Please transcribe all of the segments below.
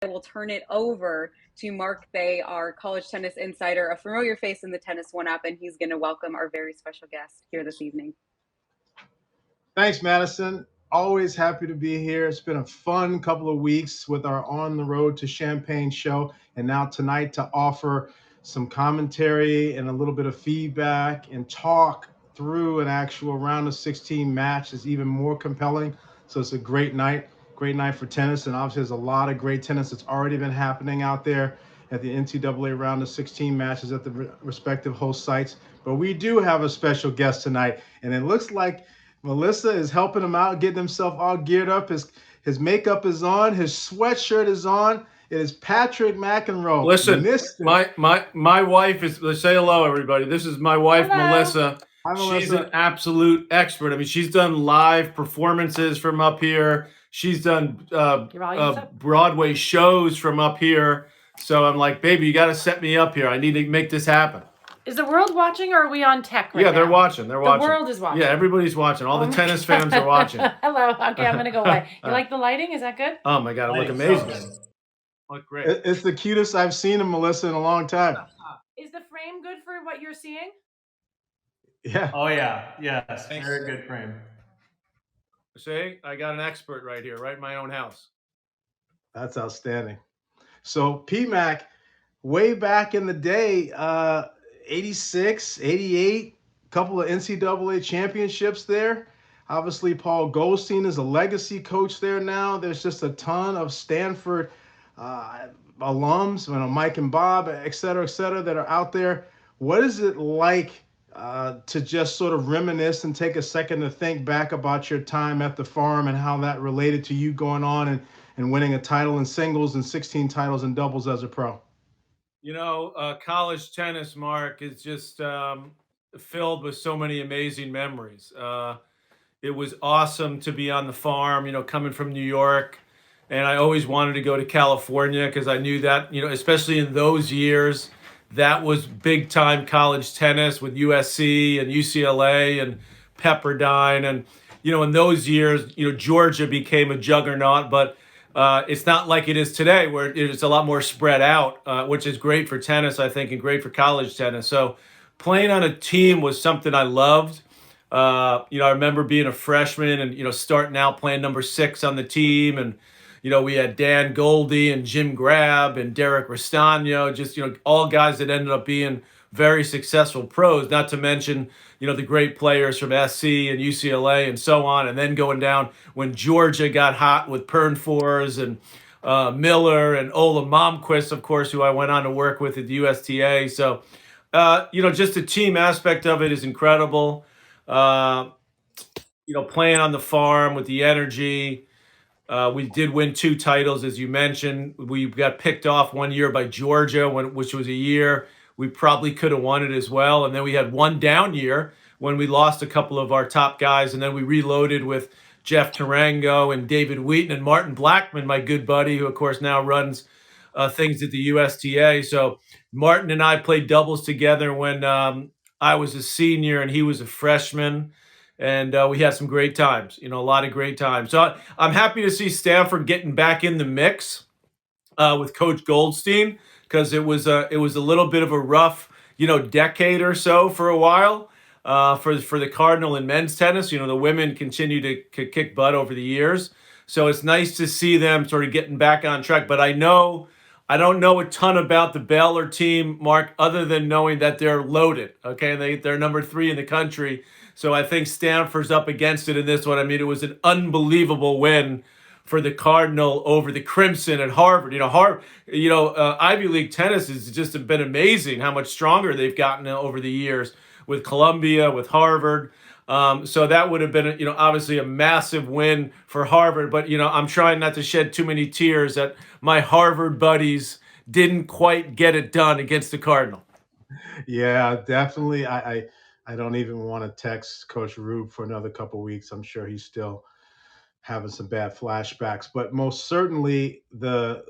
I will turn it over to Mark Bey, our college tennis insider, a familiar face in the Tennis One app, and he's going to welcome our very special guest here this evening. Thanks, Madison. Always happy to be here. It's been a fun couple of weeks with our On the Road to Champaign show, and now tonight to offer some commentary and a little bit of feedback and talk through an actual round of 16 match is even more compelling. So it's a great night for tennis, and obviously there's a lot of great tennis that's already been happening out there at the NCAA round of 16 matches at the respective host sites. But we do have a special guest tonight, and it looks like Melissa is helping him out, getting himself all geared up. His makeup is on, his sweatshirt is on. It is Patrick McEnroe. Listen, my wife is. Let's say hello, everybody. This is my wife, Hello. Melissa. Hi, Melissa. She's an absolute expert. I mean, she's done live performances from up here. She's done Broadway shows from up here. So I'm like, baby, you got to set me up here. I need to make this happen. Is the world watching, or are we on tech right now? Yeah, they're watching. They're watching. The world is watching. Yeah, everybody's watching. All the tennis fans are watching. Hello. Okay, I'm going to go away. You like the lighting? Is that good? Oh, my God. It look amazing. Look great. It's the cutest I've seen of Melissa in a long time. Is the frame good for what you're seeing? Yeah. Oh, yeah. Yes. Very good frame. See, I got an expert right here, right in my own house. That's outstanding. So PMAC, way back in the day, 86, 88, couple of NCAA championships there. Obviously, Paul Goldstein is a legacy coach there now. There's just a ton of Stanford alums, Mike and Bob, et cetera, that are out there. What is it like to just sort of reminisce and take a second to think back about your time at the farm and how that related to you going on and winning a title in singles and 16 titles in doubles as a pro? You know, college tennis, Mark, is just filled with so many amazing memories. It was awesome to be on the farm, you know, coming from New York. And I always wanted to go to California because I knew that, you know, especially in those years, that was big time college tennis with USC and UCLA and Pepperdine. And, you know, in those years, you know, Georgia became a juggernaut, but it's not like it is today where it's a lot more spread out, which is great for tennis, I think, and great for college tennis. So playing on a team was something I loved. You know, I remember being a freshman and, you know, starting out playing number 6 on the team. And, you know, we had Dan Goldie and Jim Grab and Derek Restagno, just, you know, all guys that ended up being very successful pros, not to mention, you know, the great players from SC and UCLA and so on. And then going down when Georgia got hot with Pernfors and Miller and Ola Momquist, of course, who I went on to work with at the USTA. So, you know, just the team aspect of it is incredible. You know, playing on the farm with the energy. We did win 2 titles, as you mentioned. We got picked off one year by Georgia, which was a year we probably could have won it as well. And then we had one down year when we lost a couple of our top guys. And then we reloaded with Jeff Tarango and David Wheaton and Martin Blackman, my good buddy, who, of course, now runs things at the USTA. So Martin and I played doubles together when I was a senior and he was a freshman. And we had some great times, you know, a lot of great times. So I'm happy to see Stanford getting back in the mix with Coach Goldstein, because it was a little bit of a rough, you know, decade or so for a while for the Cardinal in men's tennis. You know, the women continue to kick butt over the years. So it's nice to see them sort of getting back on track. But I don't know a ton about the Baylor team, Mark, other than knowing that they're loaded. Okay, they're number 3 in the country. So I think Stanford's up against it in this one. I mean, it was an unbelievable win for the Cardinal over the Crimson at Harvard. You know, Ivy League tennis has just been amazing how much stronger they've gotten over the years with Columbia, with Harvard. So that would have been, you know, obviously a massive win for Harvard. But, you know, I'm trying not to shed too many tears that my Harvard buddies didn't quite get it done against the Cardinal. Yeah, definitely. I don't even want to text Coach Rube for another couple of weeks. I'm sure he's still having some bad flashbacks. But most certainly, the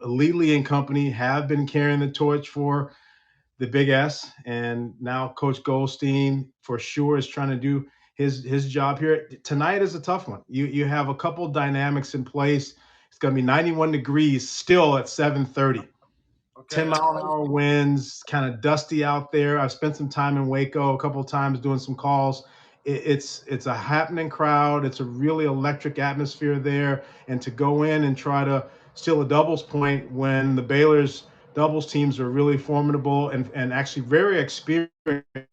Lely and company have been carrying the torch for the Big S, and now Coach Goldstein for sure is trying to do his job here. Tonight is a tough one. You have a couple dynamics in place. It's going to be 91 degrees still at 7:30. Okay. 10-mile-an-hour winds, kind of dusty out there. I've spent some time in Waco a couple of times doing some calls. It's a happening crowd. It's a really electric atmosphere there. And to go in and try to steal a doubles point when the Baylor's doubles teams are really formidable and actually very experienced.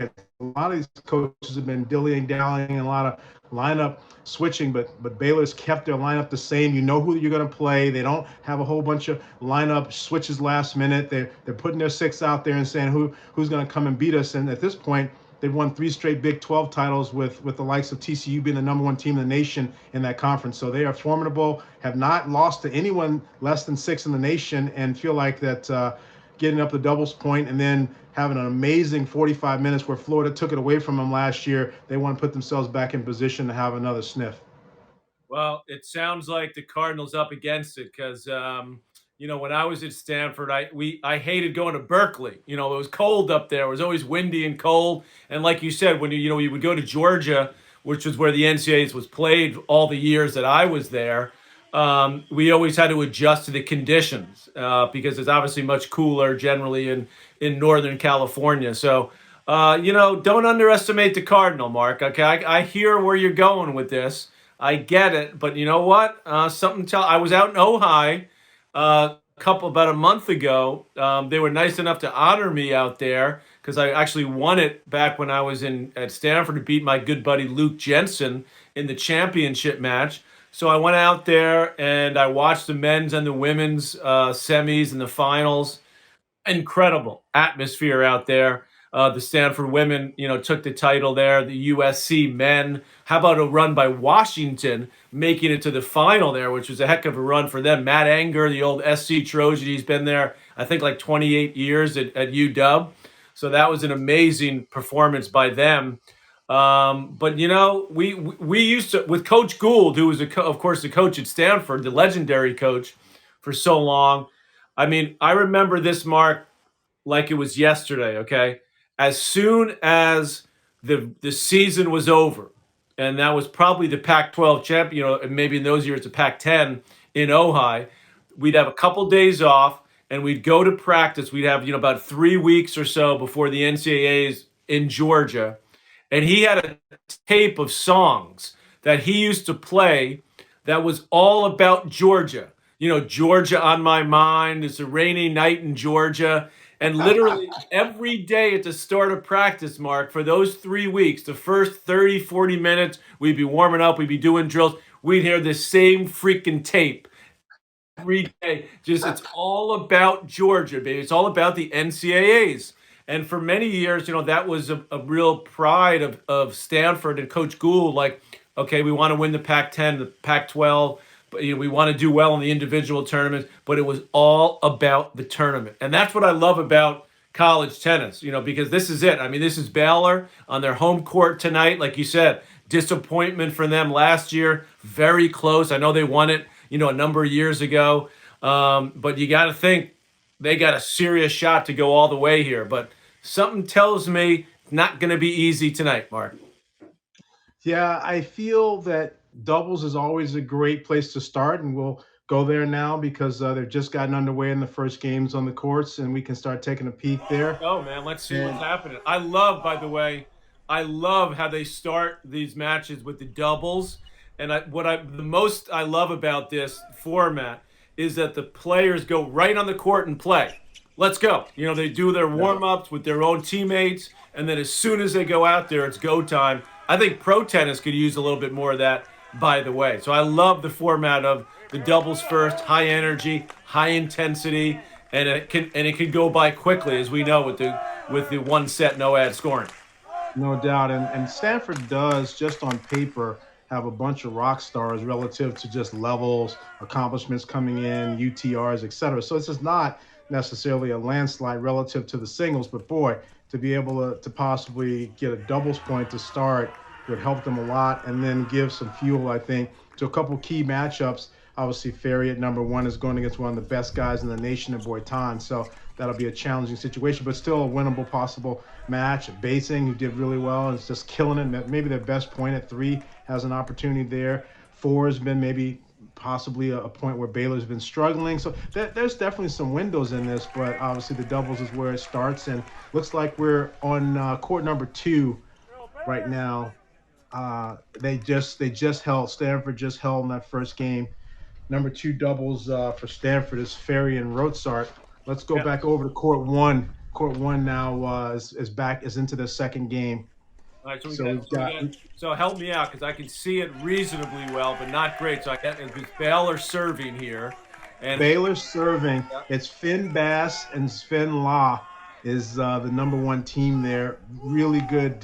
A lot of these coaches have been dillying dallying and a lot of lineup switching, but Baylor's kept their lineup the same. You know who you're going to play. They don't have a whole bunch of lineup switches last minute. They're putting their six out there and saying who's going to come and beat us. And at this point, they've won 3 straight Big 12 titles with the likes of TCU being the #1 team in the nation in that conference. So they are formidable, have not lost to anyone less than 6 in the nation, and feel like that getting up the doubles point and then having an amazing 45 minutes where Florida took it away from them last year. They want to put themselves back in position to have another sniff. Well, it sounds like the Cardinals up against it because when I was at Stanford, I hated going to Berkeley. It was cold up there. It was always windy and cold. And like you said, when you would go to Georgia, which was where the NCAAs was played all the years that I was there, we always had to adjust to the conditions because it's obviously much cooler generally in Northern California. So, don't underestimate the Cardinal, Mark. Okay, I hear where you're going with this. I get it, but you know what? I was out in Ojai about a month ago. They were nice enough to honor me out there because I actually won it back when I was at Stanford to beat my good buddy Luke Jensen in the championship match. So I went out there and I watched the men's and the women's semis and the finals. Incredible atmosphere out there. The Stanford women, took the title there. The USC men. How about a run by Washington making it to the final there, which was a heck of a run for them. Matt Anger, the old SC Trojan, he's been there, I think, like 28 years at UW. So that was an amazing performance by them. But we used to, with Coach Gould, who was of course the coach at Stanford, the legendary coach for so long. I mean, I remember this, Mark, like it was yesterday. Okay, as soon as the season was over, and that was probably the Pac-12 champion, and maybe in those years the Pac-10 in Ojai, we'd have a couple days off and we'd go to practice. We'd have about 3 weeks or so before the NCAAs in Georgia. And he had a tape of songs that he used to play that was all about Georgia. Georgia on my mind. It's a rainy night in Georgia. And literally every day at the start of practice, Mark, for those 3 weeks, the first 30, 40 minutes, we'd be warming up, we'd be doing drills. We'd hear the same freaking tape every day. It's all about Georgia, baby. It's all about the NCAAs. And for many years, that was a real pride of Stanford and Coach Gould. Like, okay, we want to win the Pac-10, the Pac-12, but we want to do well in the individual tournaments. But it was all about the tournament, and that's what I love about college tennis. Because this is it. I mean, this is Baylor on their home court tonight. Like you said, disappointment for them last year. Very close. I know they won it, a number of years ago. But you got to think they got a serious shot to go all the way here. But something tells me it's not going to be easy tonight, Mark. Yeah, I feel that doubles is always a great place to start, and we'll go there now because they've just gotten underway in the first games on the courts, and we can start taking a peek there. Oh, man, let's see what's happening. By the way, I love how they start these matches with the doubles. And the most I love about this format is that the players go right on the court and play. Let's go. They do their warm-ups with their own teammates, and then as soon as they go out there, it's go time. I think pro tennis could use a little bit more of that, by the way. So I love the format of the doubles first, high energy, high intensity, and it can go by quickly, as we know, with the one set, no ad scoring. No doubt. And Stanford does, just on paper, have a bunch of rock stars relative to just levels, accomplishments coming in, UTRs, et cetera. So this is not necessarily a landslide relative to the singles, but boy, to be able to possibly get a doubles point to start would help them a lot, and then give some fuel, I think, to a couple key matchups. Obviously, Ferry at #1 is going against one of the best guys in the nation in Boitan, so that'll be a challenging situation, but still a winnable possible match. Basing, who did really well, is just killing it. Maybe their best point at 3 has an opportunity there. 4 has been maybe possibly a point where Baylor's been struggling. So there's definitely some windows in this, but obviously the doubles is where it starts. And looks like we're on court number 2 right now. They just held, Stanford just held in that first game. Number 2 doubles for Stanford is Ferry and Rotsart. Let's go back over to court 1. Court 1 now is into the second game. All right, so help me out because I can see it reasonably well, but not great. So I got it's Baylor serving here, and Baylor serving. It's Finn Bass and Sven Law is the number 1 team there. Really good,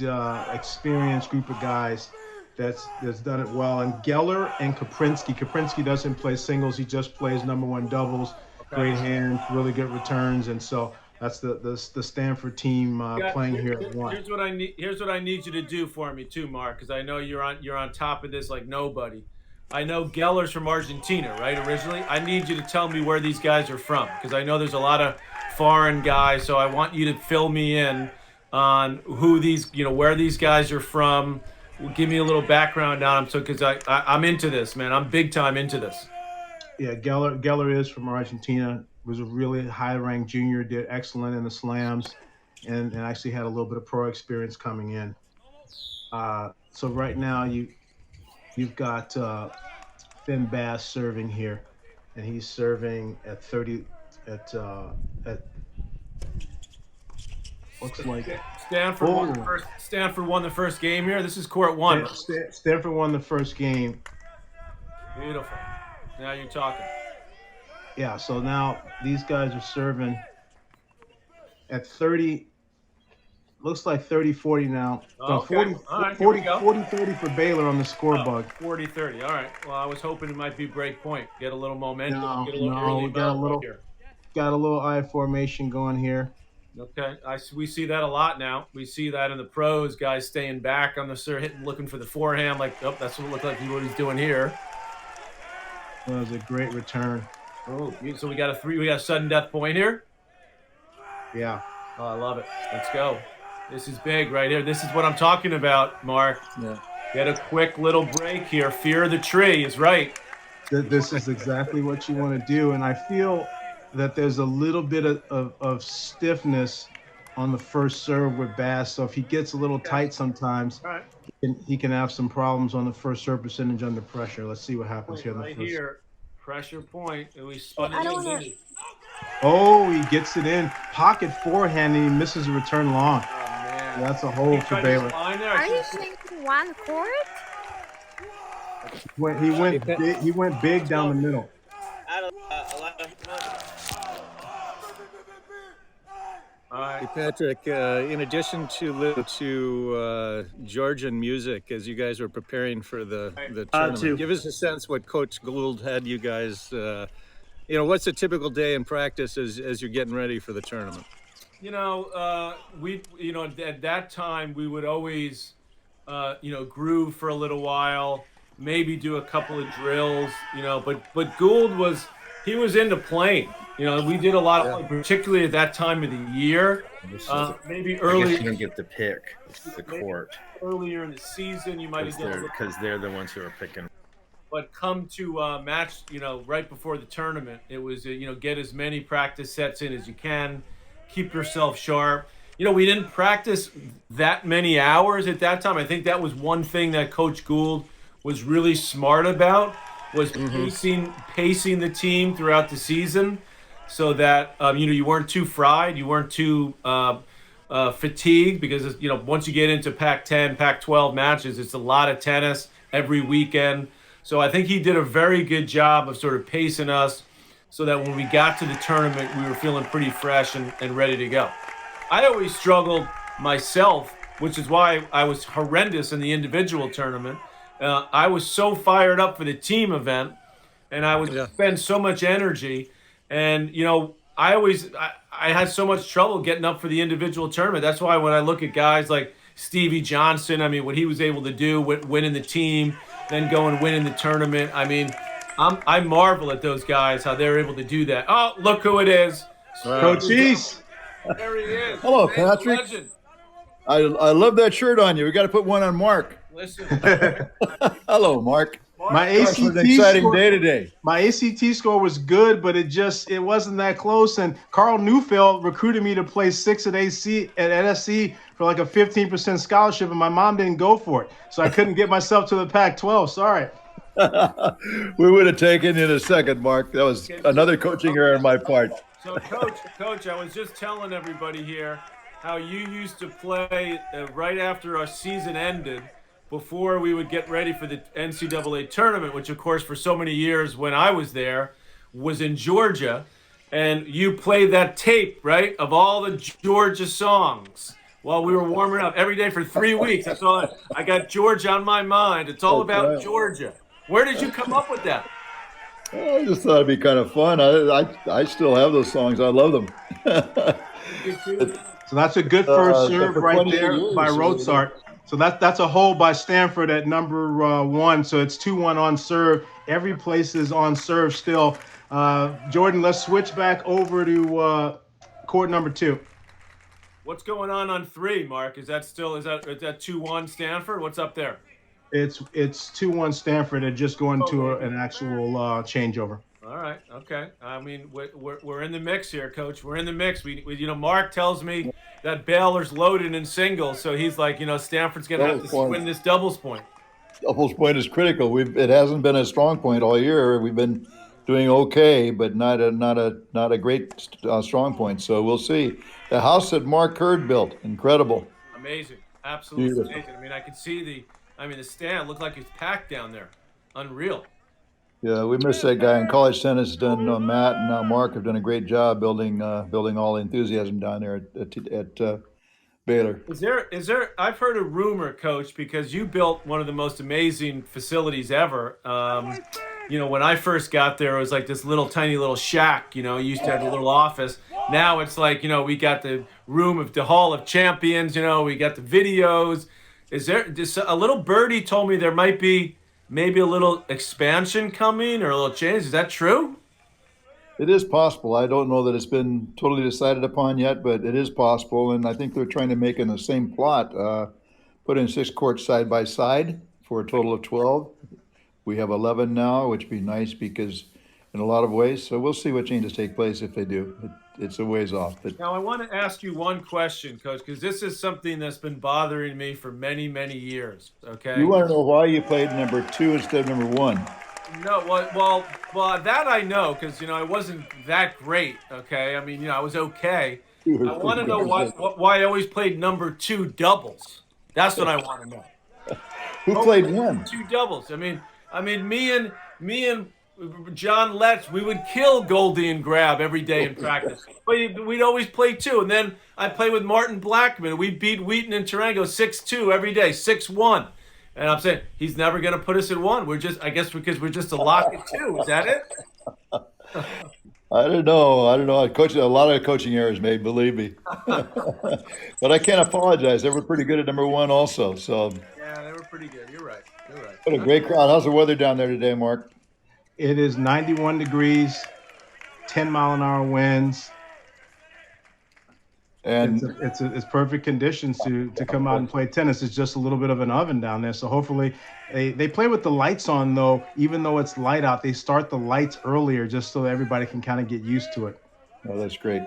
experienced group of guys that's done it well. And Geller and Kaprinski. Kaprinski doesn't play singles; he just plays number 1 doubles. Okay. Great hands, really good returns, and so. That's the Stanford team playing here at 1. Here's what I need you to do for me too, Mark, because I know you're on top of this like nobody. I know Geller's from Argentina, right? Originally, I need you to tell me where these guys are from because I know there's a lot of foreign guys. So I want you to fill me in on who these, where these guys are from. Give me a little background on them, so because I'm into this, man. I'm big time into this. Yeah, Geller is from Argentina. Was a really high-ranked junior, did excellent in the slams, and actually had a little bit of pro experience coming in. So right now you've got Finn Bass serving here, and he's serving at 30 at looks like Stanford won the first game here. This is court 1. Stanford won the first game. Beautiful. Now you're talking. Yeah, so now these guys are serving at 30, looks like 30-40 now. Okay. 40-30 for Baylor on the scoreboard. 40-30, all right. Well, I was hoping it might be break point. Get a little momentum. We got a little eye formation going here. Okay, we see that a lot now. We see that in the pros, guys staying back on the serve, looking for the forehand. Like, that's what it looked like what he's doing here. That was a great return. Oh, so we got a sudden death point here. Yeah. Oh, I love it. Let's go. This is big right here. This is what I'm talking about, Mark. Yeah. Get a quick little break here. Fear of the tree is right. This is exactly what you want to do, and I feel that there's a little bit of stiffness on the first serve with Bass. So if he gets a little tight sometimes, right, he can have some problems on the first serve percentage under pressure. Let's see what happens here in the first. Here. Pressure point. And we spun it. Oh, he gets it in. Pocket forehand, and he misses a return long. Oh, man. That's a hole for Baylor. Are you saying 1 court? He went big down the middle. Hey, Patrick, in addition to Georgian music, as you guys were preparing for the tournament, give us a sense what Coach Gould had you guys, what's a typical day in practice as you're getting ready for the tournament? At that time, we would always, groove for a little while, maybe do a couple of drills, but Gould was into playing. We did a lot of, particularly at that time of the year. Maybe early. I guess you don't get to pick the court. Earlier in the season, you might have done because they're the ones who are picking. But come to match, right before the tournament, it was, get as many practice sets in as you can, keep yourself sharp. We didn't practice that many hours at that time. I think that was one thing that Coach Gould was really smart about, was pacing the team throughout the season, so that you weren't too fried, you weren't too fatigued, because once you get into Pac-10, Pac-12 matches, it's a lot of tennis every weekend. So I think he did a very good job of sort of pacing us, so that when we got to the tournament, we were feeling pretty fresh and ready to go. I always struggled myself, which is why I was horrendous in the individual tournament. I was so fired up for the team event, and I would spend so much energy. And, I had so much trouble getting up for the individual tournament. That's why when I look at guys like Stevie Johnson, what he was able to do, winning the team, then go and winning the tournament. I marvel at those guys, how they're able to do that. Oh, look who it is. Coach East. There he is. Hello, Patrick. I love that shirt on you. We got to put one on Mark. Listen. Hello, Mark. My ACT exciting score, day today. My ACT score was good, but it wasn't that close. And Carl Neufeld recruited me to play 6 at NSC for like a 15% scholarship, and my mom didn't go for it, so I couldn't get myself to the Pac-12. Sorry. We would have taken you in a second, Mark. That was another coaching error on my part. So, Coach, I was just telling everybody here how you used to play right after our season ended, before we would get ready for the NCAA tournament, which, of course, for so many years when I was there, was in Georgia. And you played that tape, right, of all the Georgia songs while we were warming up every day for 3 weeks. That's all. I got Georgia on my mind. It's all about Georgia. Where did you come up with that? I just thought it'd be kind of fun. I still have those songs. I love them. So that's a good first serve right there by Rozart. So that's a hole by Stanford at number 1. So it's 2-1 on serve. Every place is on serve still. Jordan, let's switch back over to court number 2. What's going on 3, Mark? Is that 2-1 Stanford? What's up there? It's 2-1 Stanford. They're just going to an actual changeover. All right. Okay. I mean, we're in the mix here, Coach. We're in the mix. We Mark tells me that Baylor's loaded in singles, so he's like, Stanford's going to have to win this doubles point. Doubles point is critical. It hasn't been a strong point all year. We've been doing okay, but not a great strong point. So we'll see. The house that Mark Hurd built, incredible. Amazing. Absolutely amazing. I mean, I could see the stand looked like it's packed down there. Unreal. Yeah, we miss that guy in college tennis. Matt and now Mark have done a great job building all the enthusiasm down there at Baylor. Is there? I've heard a rumor, Coach, because you built one of the most amazing facilities ever. When I first got there, it was like this tiny little shack. You used to have a little office. Now it's like we got the room of the Hall of Champions. We got the videos. Is there just a little birdie told me there might be maybe a little expansion coming or a little change? Is that true? It is possible. I don't know that it's been totally decided upon yet, but it is possible. And I think they're trying to make in the same plot, put in 6 courts side by side for a total of 12. We have 11 now, which would be nice because in a lot of ways. So we'll see what changes take place if they do. It's a ways off. But now I want to ask you one question, Coach, because this is something that's been bothering me for many, many years. Okay. You want to know why you played number 2 instead of number 1? No, well, that I know because I wasn't that great. Okay, I mean I was okay. I want to know why I always played number 2 doubles. That's what I want to know. Who played 1? 2 doubles. I mean, me and John Letts, we would kill Goldie and Grab every day in practice. But we'd always play 2. And then I played with Martin Blackman. We beat Wheaton and Tarango 6-2 every day, 6-1. And I'm saying he's never going to put us at 1. I guess because we're just a lock at 2. Is that it? I don't know. Coach, a lot of coaching errors made, believe me. But I can't apologize. They were pretty good at number 1 also. So yeah, they were pretty good. You're right. What a great crowd. How's the weather down there today, Mark? It is 91 degrees, 10-mile-an-hour winds. And it's perfect conditions to come out and play tennis. It's just a little bit of an oven down there. So hopefully they play with the lights on, though. Even though it's light out, they start the lights earlier just so everybody can kind of get used to it. Oh, that's great.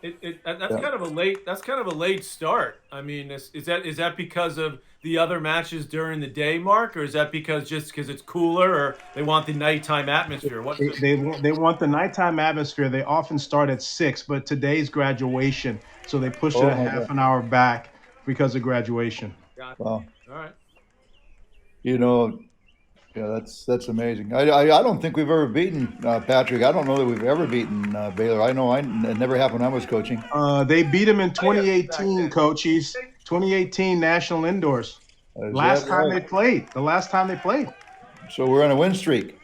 That's kind of a late start. I mean, is that because of the other matches during the day, Mark, or is that because it's cooler, or they want the nighttime atmosphere? They want the nighttime atmosphere. They often start at 6, but today's graduation, so they pushed it a half an hour back because of graduation. Wow. All right. Yeah, that's amazing. I don't think we've ever beaten Patrick. I don't know that we've ever beaten Baylor. I know it never happened when I was coaching. They beat him in 2018, Coach. 2018 National Indoors. The last time they played. So we're on a win streak.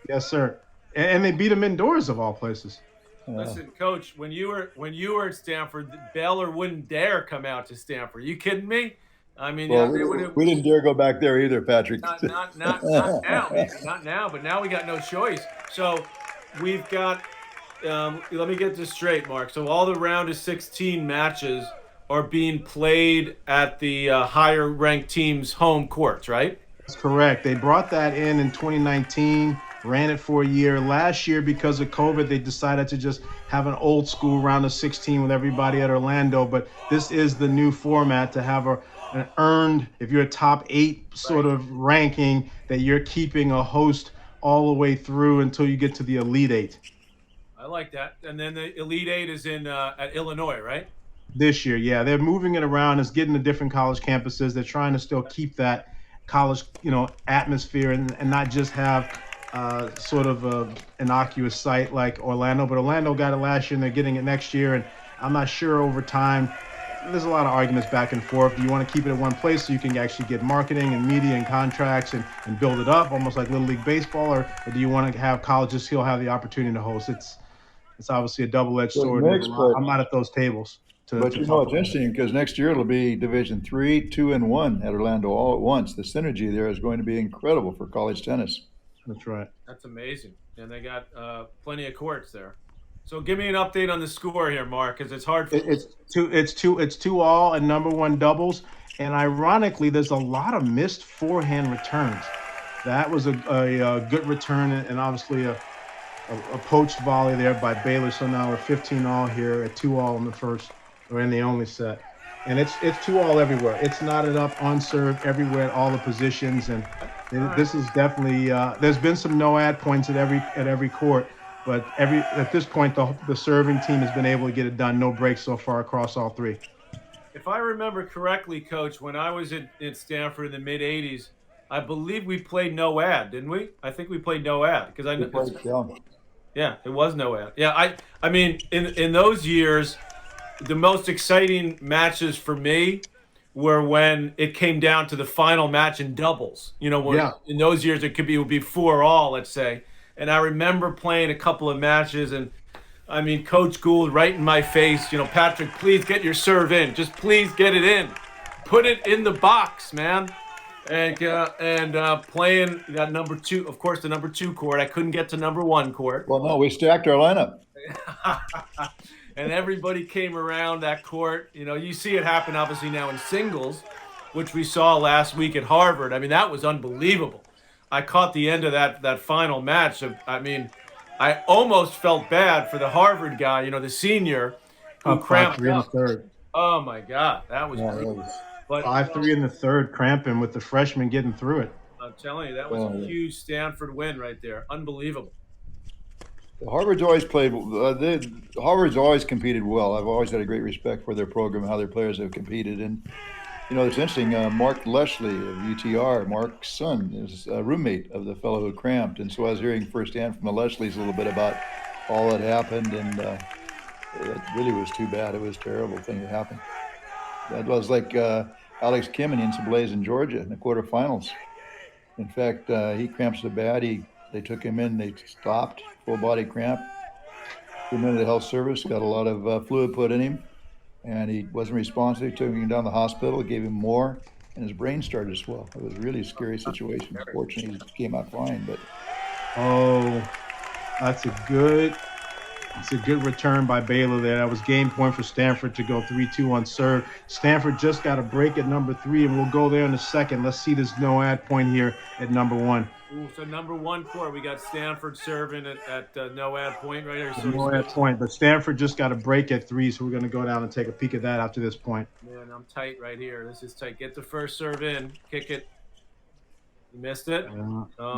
Yes, sir. And they beat him indoors of all places. Listen, Coach, when you were at Stanford, Baylor wouldn't dare come out to Stanford. Are you kidding me? I mean, we didn't dare go back there either, Patrick. Not now, not now. But now we got no choice. So we've got. Let me get this straight, Mark. So all the round of 16 matches are being played at the higher ranked teams' home courts, right? That's correct. They brought that in 2019, ran it for a year. Last year, because of COVID, they decided to just have an old school round of 16 with everybody at Orlando. But this is the new format to have an earned, if you're a top 8 sort of ranking, that you're keeping a host all the way through until you get to the Elite 8. I like that. And then the Elite 8 is in at Illinois, right? This year, yeah. They're moving it around. It's getting to different college campuses. They're trying to still keep that college, atmosphere and not just have sort of a innocuous site like Orlando. But Orlando got it last year, and they're getting it next year. And I'm not sure over time. There's a lot of arguments back and forth. Do you want to keep it at one place so you can actually get marketing and media and contracts and build it up, almost like Little League Baseball, or do you want to have colleges still have the opportunity to host? It's obviously a double-edged sword. I'm not at those tables. But it's interesting because next year it'll be Division 3, 2, and 1 at Orlando all at once. The synergy there is going to be incredible for college tennis. That's right. That's amazing, and they got plenty of courts there. So give me an update on the score here, Mark, because it's hard. It's 2-all and number 1 doubles, and ironically, there's a lot of missed forehand returns. That was a good return, and obviously a poached volley there by Baylor. So now we're 15-all here at 2-all in the first. Or in the only set, and it's 2-all everywhere. It's knotted up on serve everywhere at all the positions, and this is definitely. There's been some no ad points at every court, but at this point the serving team has been able to get it done. No breaks so far across all 3. If I remember correctly, Coach, when I was at Stanford in the mid '80s, I believe we played no ad, didn't we? I think we played no ad because I know. Yeah, it was no ad. Yeah, I mean in those years. The most exciting matches for me were when it came down to the final match in doubles. In those years it would be 4-all, let's say. And I remember playing a couple of matches, and I mean, Coach Gould right in my face, Patrick, please get your serve in. Just please get it in. Put it in the box, man. And playing that number 2, of course, the number 2 court. I couldn't get to number 1 court. Well, no, we stacked our lineup. And everybody came around that court. You see it happen obviously now in singles, which we saw last week at Harvard. I mean, that was unbelievable. I caught the end of that final match. I mean, I almost felt bad for the Harvard guy, the senior who cramped up. In the third. Oh my God, that was brutal. But 5-3 in the third, cramping with the freshman getting through it. I'm telling you, that was a huge Stanford win right there. Unbelievable. Harvard's always played. Harvard's always competed well. I've always had a great respect for their program, how their players have competed. And it's interesting. Mark Leslie of UTR, Mark's son, is a roommate of the fellow who cramped. And so I was hearing firsthand from the Leslies a little bit about all that happened, and it really was too bad. It was a terrible thing that happened. That was like Alex Kimmon in Blaze in Georgia in the quarterfinals. In fact, he cramped so bad they took him in. They stopped. Full body cramp. Came into the health service, got a lot of fluid put in him, and he wasn't responsive. Took him down to the hospital, gave him more, and his brain started to swell. It was a really scary situation. Fortunately, he came out fine. But that's a good return by Baylor there. That was game point for Stanford to go 3-2 on serve. Stanford just got a break at number 3, and we'll go there in a second. Let's see this no ad point here at number 1. Ooh, so number 1 court, we got Stanford serving at no ad point right here. So no ad point, but Stanford just got a break at 3, so we're going to go down and take a peek at that after this point. Man, I'm tight right here. This is tight. Get the first serve in. Kick it. You missed it?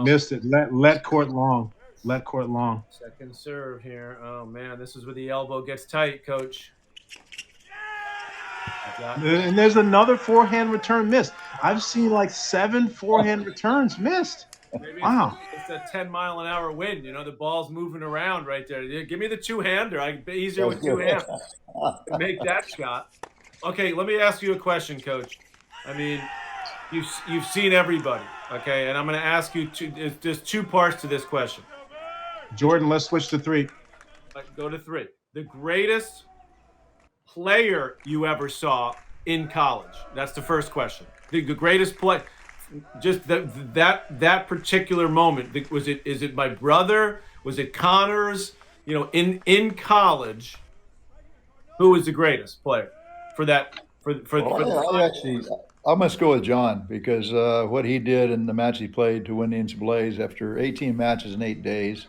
Missed it. Let court long. Let court long. Second serve here. Oh, man, this is where the elbow gets tight, Coach. And there's another forehand return missed. I've seen like 7 forehand returns missed. Maybe wow. It's a 10-mile-an-hour wind. The ball's moving around right there. Give me the two-hander. I can be easier with two hands to make that shot. Okay, let me ask you a question, Coach. I mean, you've seen everybody, okay? And I'm going to ask you there's 2 parts to this question. Jordan, let's switch to 3. Go to 3. The greatest player you ever saw in college. That's the first question. The greatest play. Just that particular moment. Is it my brother? Was it Connors? In college, who was the greatest player for that? I must go with John because what he did in the match he played to win the NCAAs after 18 matches in 8 days,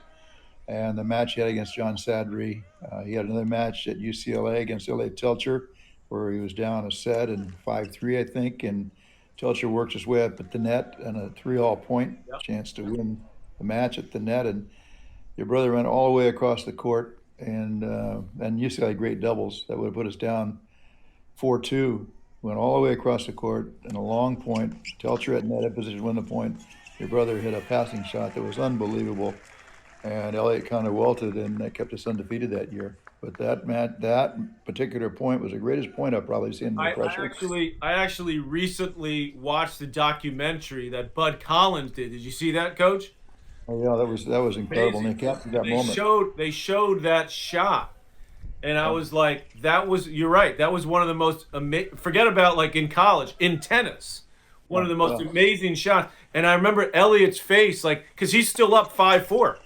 and the match he had against John Sadri. He had another match at UCLA against L.A. Telcher, where he was down a set and 5-3, I think, and Telcher worked his way up at the net and a 3-all point chance to win the match at the net. And your brother went all the way across the court, and UCLA had great doubles that would have put us down 4-2. Went all the way across the court and a long point. Telcher at net in position to win the point. Your brother hit a passing shot that was unbelievable, and Elliott kind of welted, and that kept us undefeated that year. But that particular point was the greatest point I've probably seen in the pressure. I actually recently watched the documentary that Bud Collins did. Did you see that, Coach? Oh yeah, that was incredible. And they captured that moment. They showed that shot, and I was like, you're right. That was one of the most forget about like in college, in tennis, one of the most amazing shots. And I remember Elliott's face, like, because he's still up 5-4.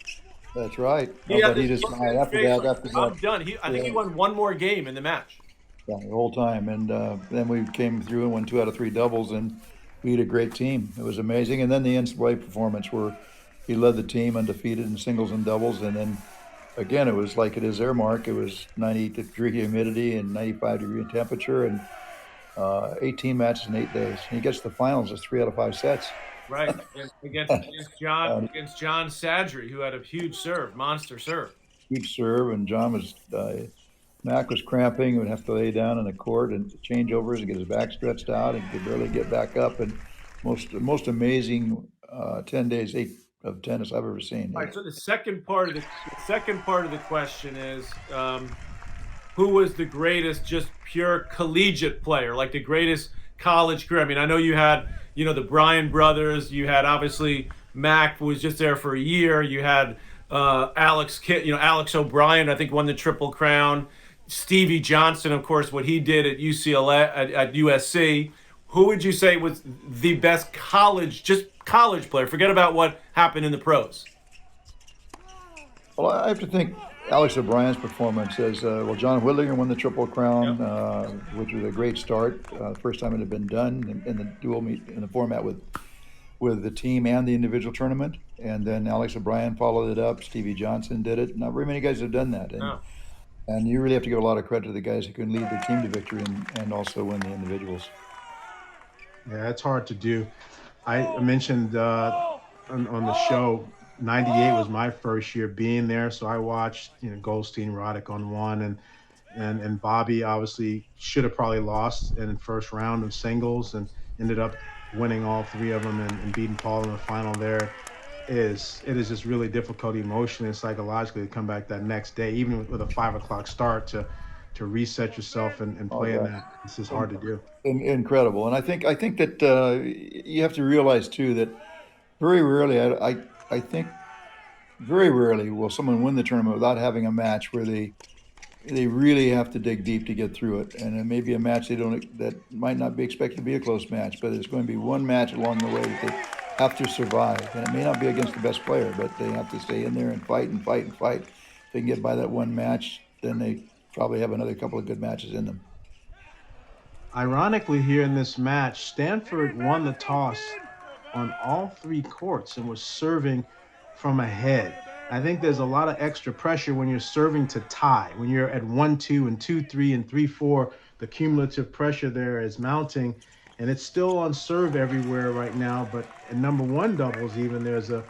That's right. He just after that, I'm done. I think he won one more game in the match. Yeah, the whole time. And then we came through and won 2 out of 3 doubles and beat a great team. It was amazing. And then the NCAA performance where he led the team undefeated in singles and doubles. And then again, it was like it is there, Mark. It was 90-degree humidity and 95-degree temperature and 18 matches in 8 days. And he gets to the finals as 3 out of 5 sets. Right, against John Sadri, who had a huge serve, monster serve. Huge serve, and John was Mac was cramping. He would have to lay down on the court and changeovers and get his back stretched out, and could barely get back up. And most amazing 10 days of tennis I've ever seen. All right. So the second part of the question is, who was the greatest, just pure collegiate player, like the greatest college career? I mean, I know you had, the Bryan brothers. You had obviously Mac was just there for a year. You had Alex O'Brien, I think, won the Triple Crown. Stevie Johnson, of course, what he did at UCLA, at USC. Who would you say was the best college player? Forget about what happened in the pros. Well, I have to think Alex O'Brien's performance as John Whitlinger won the Triple Crown, which was a great start. First time it had been done in the dual meet in the format with the team and the individual tournament. And then Alex O'Brien followed it up. Stevie Johnson did it. Not very many guys have done that. And you really have to give a lot of credit to the guys who can lead their team to victory and also win the individuals. Yeah, it's hard to do. I mentioned on the show, 98 was my first year being there, so I watched Goldstein, Roddick on one, and Bobby obviously should have probably lost in the first round of singles and ended up winning all 3 of them and beating Paul in the final. It is just really difficult emotionally and psychologically to come back that next day, even with a 5 o'clock start, to reset yourself and play in that. This is hard to do. Incredible. And I think that you have to realize too that very rarely, I think very rarely will someone win the tournament without having a match where they really have to dig deep to get through it. And it may be a match that might not be expected to be a close match, but there's going to be one match along the way that they have to survive. And it may not be against the best player, but they have to stay in there and fight and fight and fight. If they can get by that one match, then they probably have another couple of good matches in them. Ironically, here in this match, Stanford won the toss on all 3 courts and was serving from ahead. I think there's a lot of extra pressure when you're serving to tie. When you're at 1-2 and 2-3 and 3-4, the cumulative pressure there is mounting, and it's still on serve everywhere right now. But in number 1 doubles, even there's a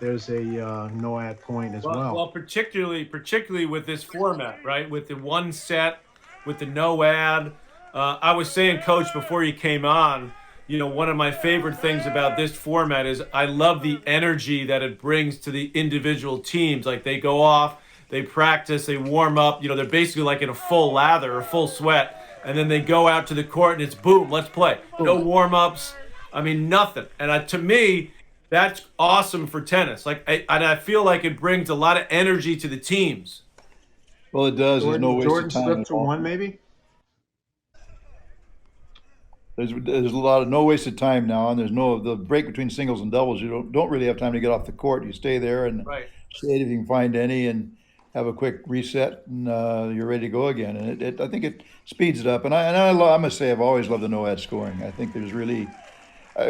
no ad point as well. Well, particularly with this format, right? With the one set, with the no ad. I was saying, Coach, before you came on, one of my favorite things about this format is I love the energy that it brings to the individual teams. Like, they go off, they practice, they warm up. They're basically like in a full lather or full sweat, and then they go out to the court and it's boom, let's play. No warm-ups. I mean, nothing. And to me, that's awesome for tennis. I feel like it brings a lot of energy to the teams. Well, it does. There's no waste Jordan of time. slipped to 1, maybe. There's a lot of no wasted time now, and there's the break between singles and doubles. You don't really have time to get off the court. You stay there and see if you can find any. And have a quick reset, and you're ready to go again. And I think it speeds it up. And I must say, I've always loved the no-ad scoring. I think there's really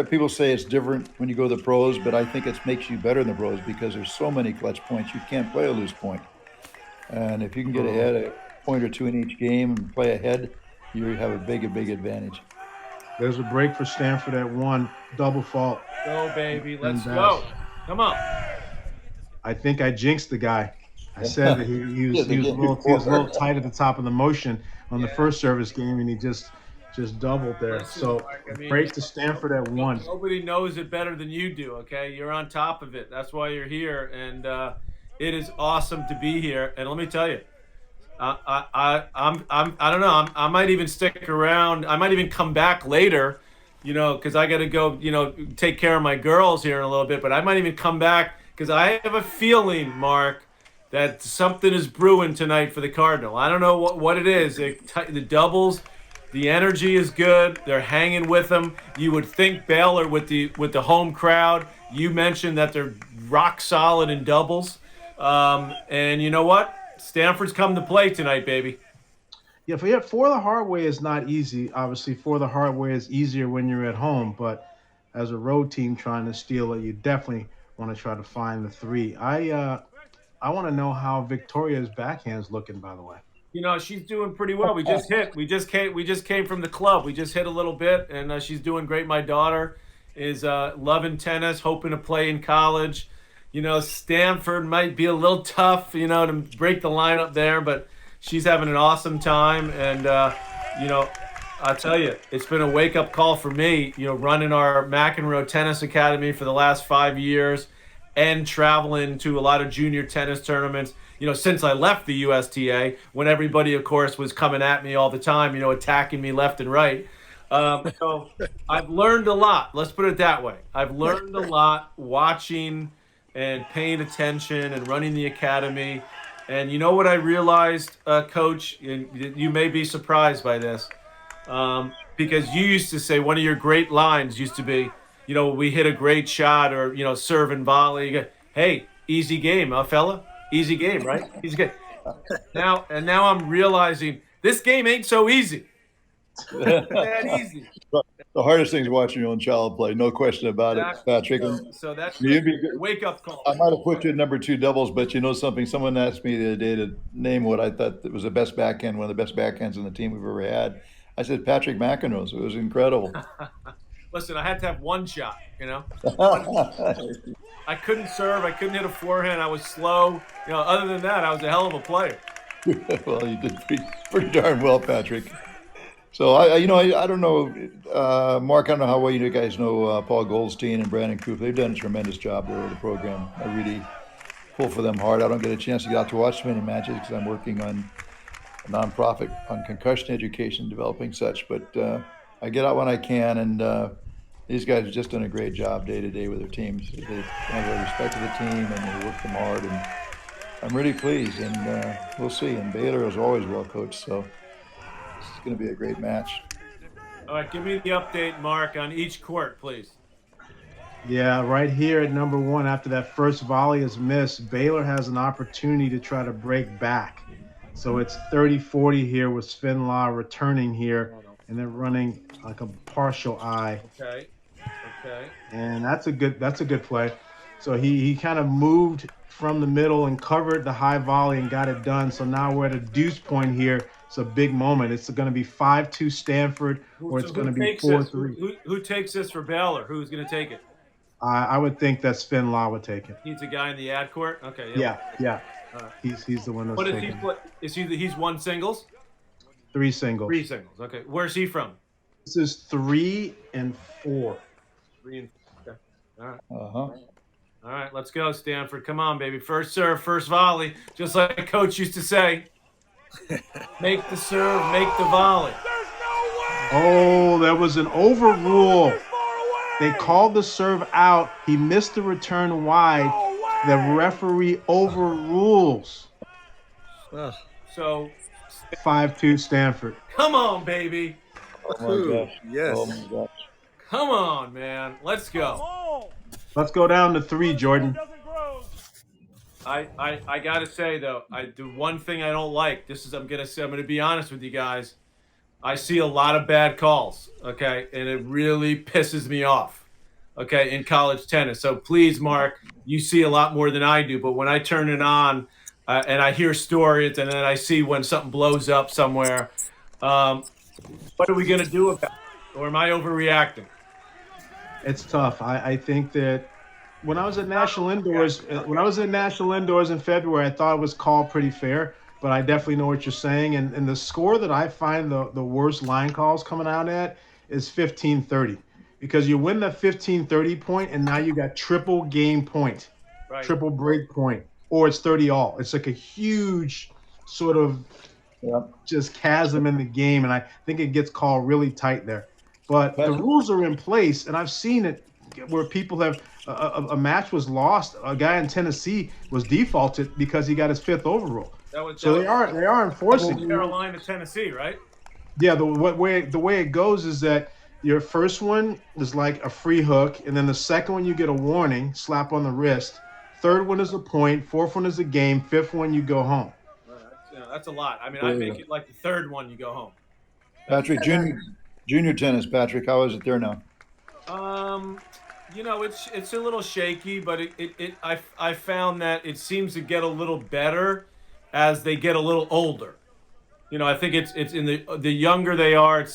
people say it's different when you go to the pros, but I think it makes you better in the pros because there's so many clutch points. You can't play a loose point. And if you can get ahead a point or two in each game and play ahead, you have a big advantage. There's a break for Stanford at 1, double fault. Go, baby. Let's go. Come on. I think I jinxed the guy. I said that he was a little tight at the top of the motion on the first service game, and he just doubled there. Listen, so Mark, I mean, break to Stanford at 1. Nobody knows it better than you do, okay? You're on top of it. That's why you're here, and it is awesome to be here. And let me tell you, I don't know. I might even stick around. I might even come back later, because I got to go, take care of my girls here in a little bit. But I might even come back because I have a feeling, Mark, that something is brewing tonight for the Cardinal. I don't know what it is. The doubles, the energy is good. They're hanging with them. You would think Baylor with the home crowd. You mentioned that they're rock solid in doubles. And you know what? Stanford's come to play tonight, baby. Yeah, for the hard way is not easy. Obviously, for the hard way is easier when you're at home. But as a road team trying to steal it, you definitely want to try to find the 3. I want to know how Victoria's backhand's looking, by the way. She's doing pretty well. We just came from the club. We just hit a little bit, and she's doing great. My daughter is loving tennis, hoping to play in college. Stanford might be a little tough, to break the lineup there, but she's having an awesome time. And, I'll tell you, it's been a wake-up call for me, running our McEnroe Tennis Academy for the last 5 years and traveling to a lot of junior tennis tournaments, since I left the USTA, when everybody, of course, was coming at me all the time, attacking me left and right. So I've learned a lot. Let's put it that way. I've learned a lot watching and paying attention and running the academy. And you know what I realized, Coach, and you may be surprised by this, because you used to say one of your great lines used to be, we hit a great shot or, serve and volley. You go, hey, easy game, huh, fella? Easy game, right? Easy game. Now I'm realizing this game ain't so easy. That easy. The hardest thing is watching your own child play, no question about it, Patrick. So that's a wake-up call. I might have put you at number 2 doubles, but you know something? Someone asked me the other day to name what I thought was the best backhand, one of the best backhands in the team we've ever had. I said Patrick McEnroe. So it was incredible. Listen, I had to have one shot, I couldn't serve. I couldn't hit a forehand. I was slow. Other than that, I was a hell of a player. Well, you did pretty darn well, Patrick. So I don't know, Mark. I don't know how well you guys know Paul Goldstein and Brandon Koop. They've done a tremendous job there with the program. I really pull for them hard. I don't get a chance to get out to watch many matches because I'm working on a nonprofit on concussion education, developing such. But I get out when I can, and these guys have just done a great job day to day with their teams. They have a respect for the team, and they work them hard. And I'm really pleased, and we'll see. And Baylor is always well coached, so it's going to be a great match. All right, give me the update, Mark, on each court, please. Yeah, right here at number 1, after that first volley is missed, Baylor has an opportunity to try to break back. So it's 30-40 here with Spinlaw returning here, and they're running like a partial eye. Okay. And that's a good play. So he kind of moved from the middle and covered the high volley and got it done. So now we're at a deuce point here. It's a big moment. It's going to be 5-2 Stanford, or it's going to be 4-3. Who takes this for Baylor? Who's going to take it? I would think that Spinlaw would take it. He's a guy in the ad court? Okay. Yeah. He's the one that's taking it. He's won singles? 3 singles. 3 singles. Okay. Where's he from? This is 3 and 4. 3 and 4. Okay. All right. Uh-huh. All right, let's go, Stanford. Come on, baby. First serve, first volley. Just like Coach used to say. Make the serve, make the volley. Oh, there was an overrule. They called the serve out. He missed the return wide. The referee overrules. So 5-2 Stanford. Come on, baby. Oh my gosh. Yes. Oh my gosh. Come on, man. Let's go. Let's go down to 3, Jordan. I gotta say though, the one thing I don't like. I'm gonna be honest with you guys. I see a lot of bad calls. Okay, and it really pisses me off. Okay, in college tennis. So please, Mark, you see a lot more than I do. But when I turn it on and I hear stories, and then I see when something blows up somewhere, what are we gonna do about it? Or am I overreacting? It's tough. I think that when I was at National Indoors, in February, I thought it was called pretty fair, but I definitely know what you're saying. And the score that I find the worst line calls coming out at is 15-30, because you win the 15-30 point, and now you got triple game point, Right. triple break point, or it's 30 all. It's like a huge sort of just chasm in the game, and I think it gets called really tight there. But the rules are in place, and I've seen it where people have a match was lost. A guy in Tennessee was defaulted because he got his fifth overrule. So they are enforcing. Carolina, Tennessee, right? Yeah, the way it goes is that your first one is like a free hook, and then the second one you get a warning, slap on the wrist. Third one is a point. Fourth one is a game. Fifth one you go home. That's a lot. I mean, I make it like the third one you go home. Patrick, junior tennis, Patrick, how is it there now? It's a little shaky, but I found that it seems to get a little better as they get a little older. I think it's in the younger they are.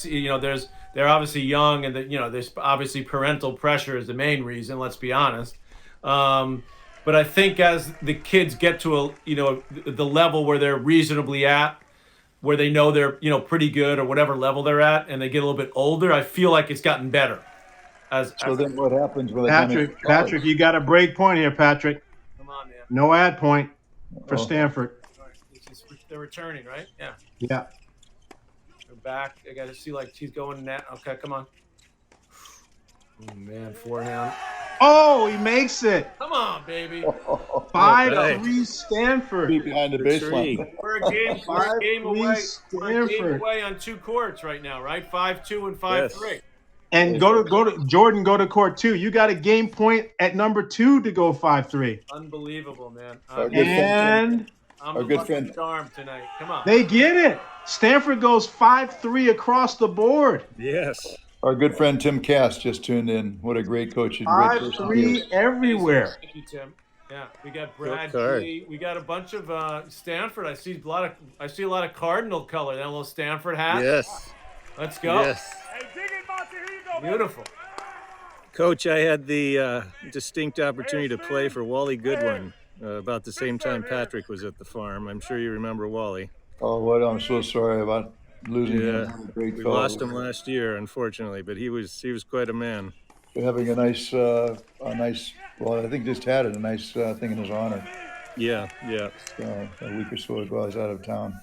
They're obviously young, and there's obviously parental pressure is the main reason. Let's be honest. But I think as the kids get to the level where they're reasonably at, where they know they're pretty good or whatever level they're at, and they get a little bit older, I feel like it's gotten better. Then what happens when Patrick, you got a break point here, Patrick. Come on, man. No ad point for Stanford. They're returning, right? Yeah. Yeah. They're back. I got to see she's going net. Okay, come on. Oh man, forehand. Oh, he makes it. Come on, baby. 5-3 Stanford. Behind the baseline. We're a game away. Stanford. We're a game away on two courts right now, right? 5-2 and 5-3. And go to Jordan. Go to court 2. You got a game point at number 2 to go 5-3. Unbelievable, man. Our good friend Charm tonight. Come on. They get it. Stanford goes 5-3 across the board. Yes. Our good friend Tim Cass just tuned in. What a great coach! 5-3 everywhere. Thank you, Tim. Yeah, we got Brad G. We got a bunch of Stanford. I see a lot of Cardinal color. That little Stanford hat. Yes. Let's go. Yes. Beautiful. Coach, I had the distinct opportunity to play for Wally Goodwin about the same time Patrick was at the farm. I'm sure you remember Wally. Oh, what I'm so sorry about losing him. We lost him last year, unfortunately, but he was quite a man. We're having a nice, well, I think just had a nice thing in his honor. Yeah. A week or so ago, I was out of town.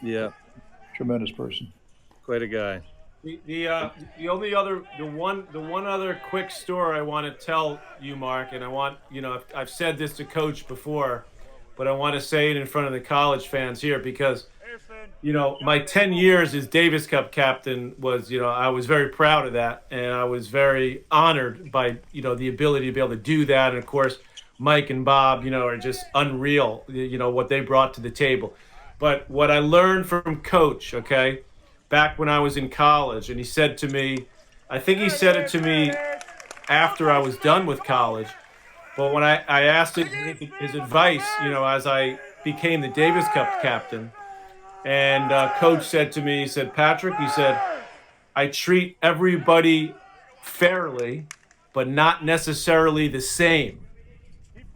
Yeah. Tremendous person. Quite a guy. The one other quick story I want to tell you, Mark, and I want I've said this to Coach before, but I want to say it in front of the college fans here because my 10 years as Davis Cup captain was I was very proud of that, and I was very honored by the ability to be able to do that, and of course Mike and Bob are just unreal what they brought to the table. But what I learned from Coach, back when I was in college, and he said to me, I think he said it to me after I was done with college, but when I asked his advice, as I became the Davis Cup captain, and Coach said to me, he said, Patrick, he said, I treat everybody fairly, but not necessarily the same,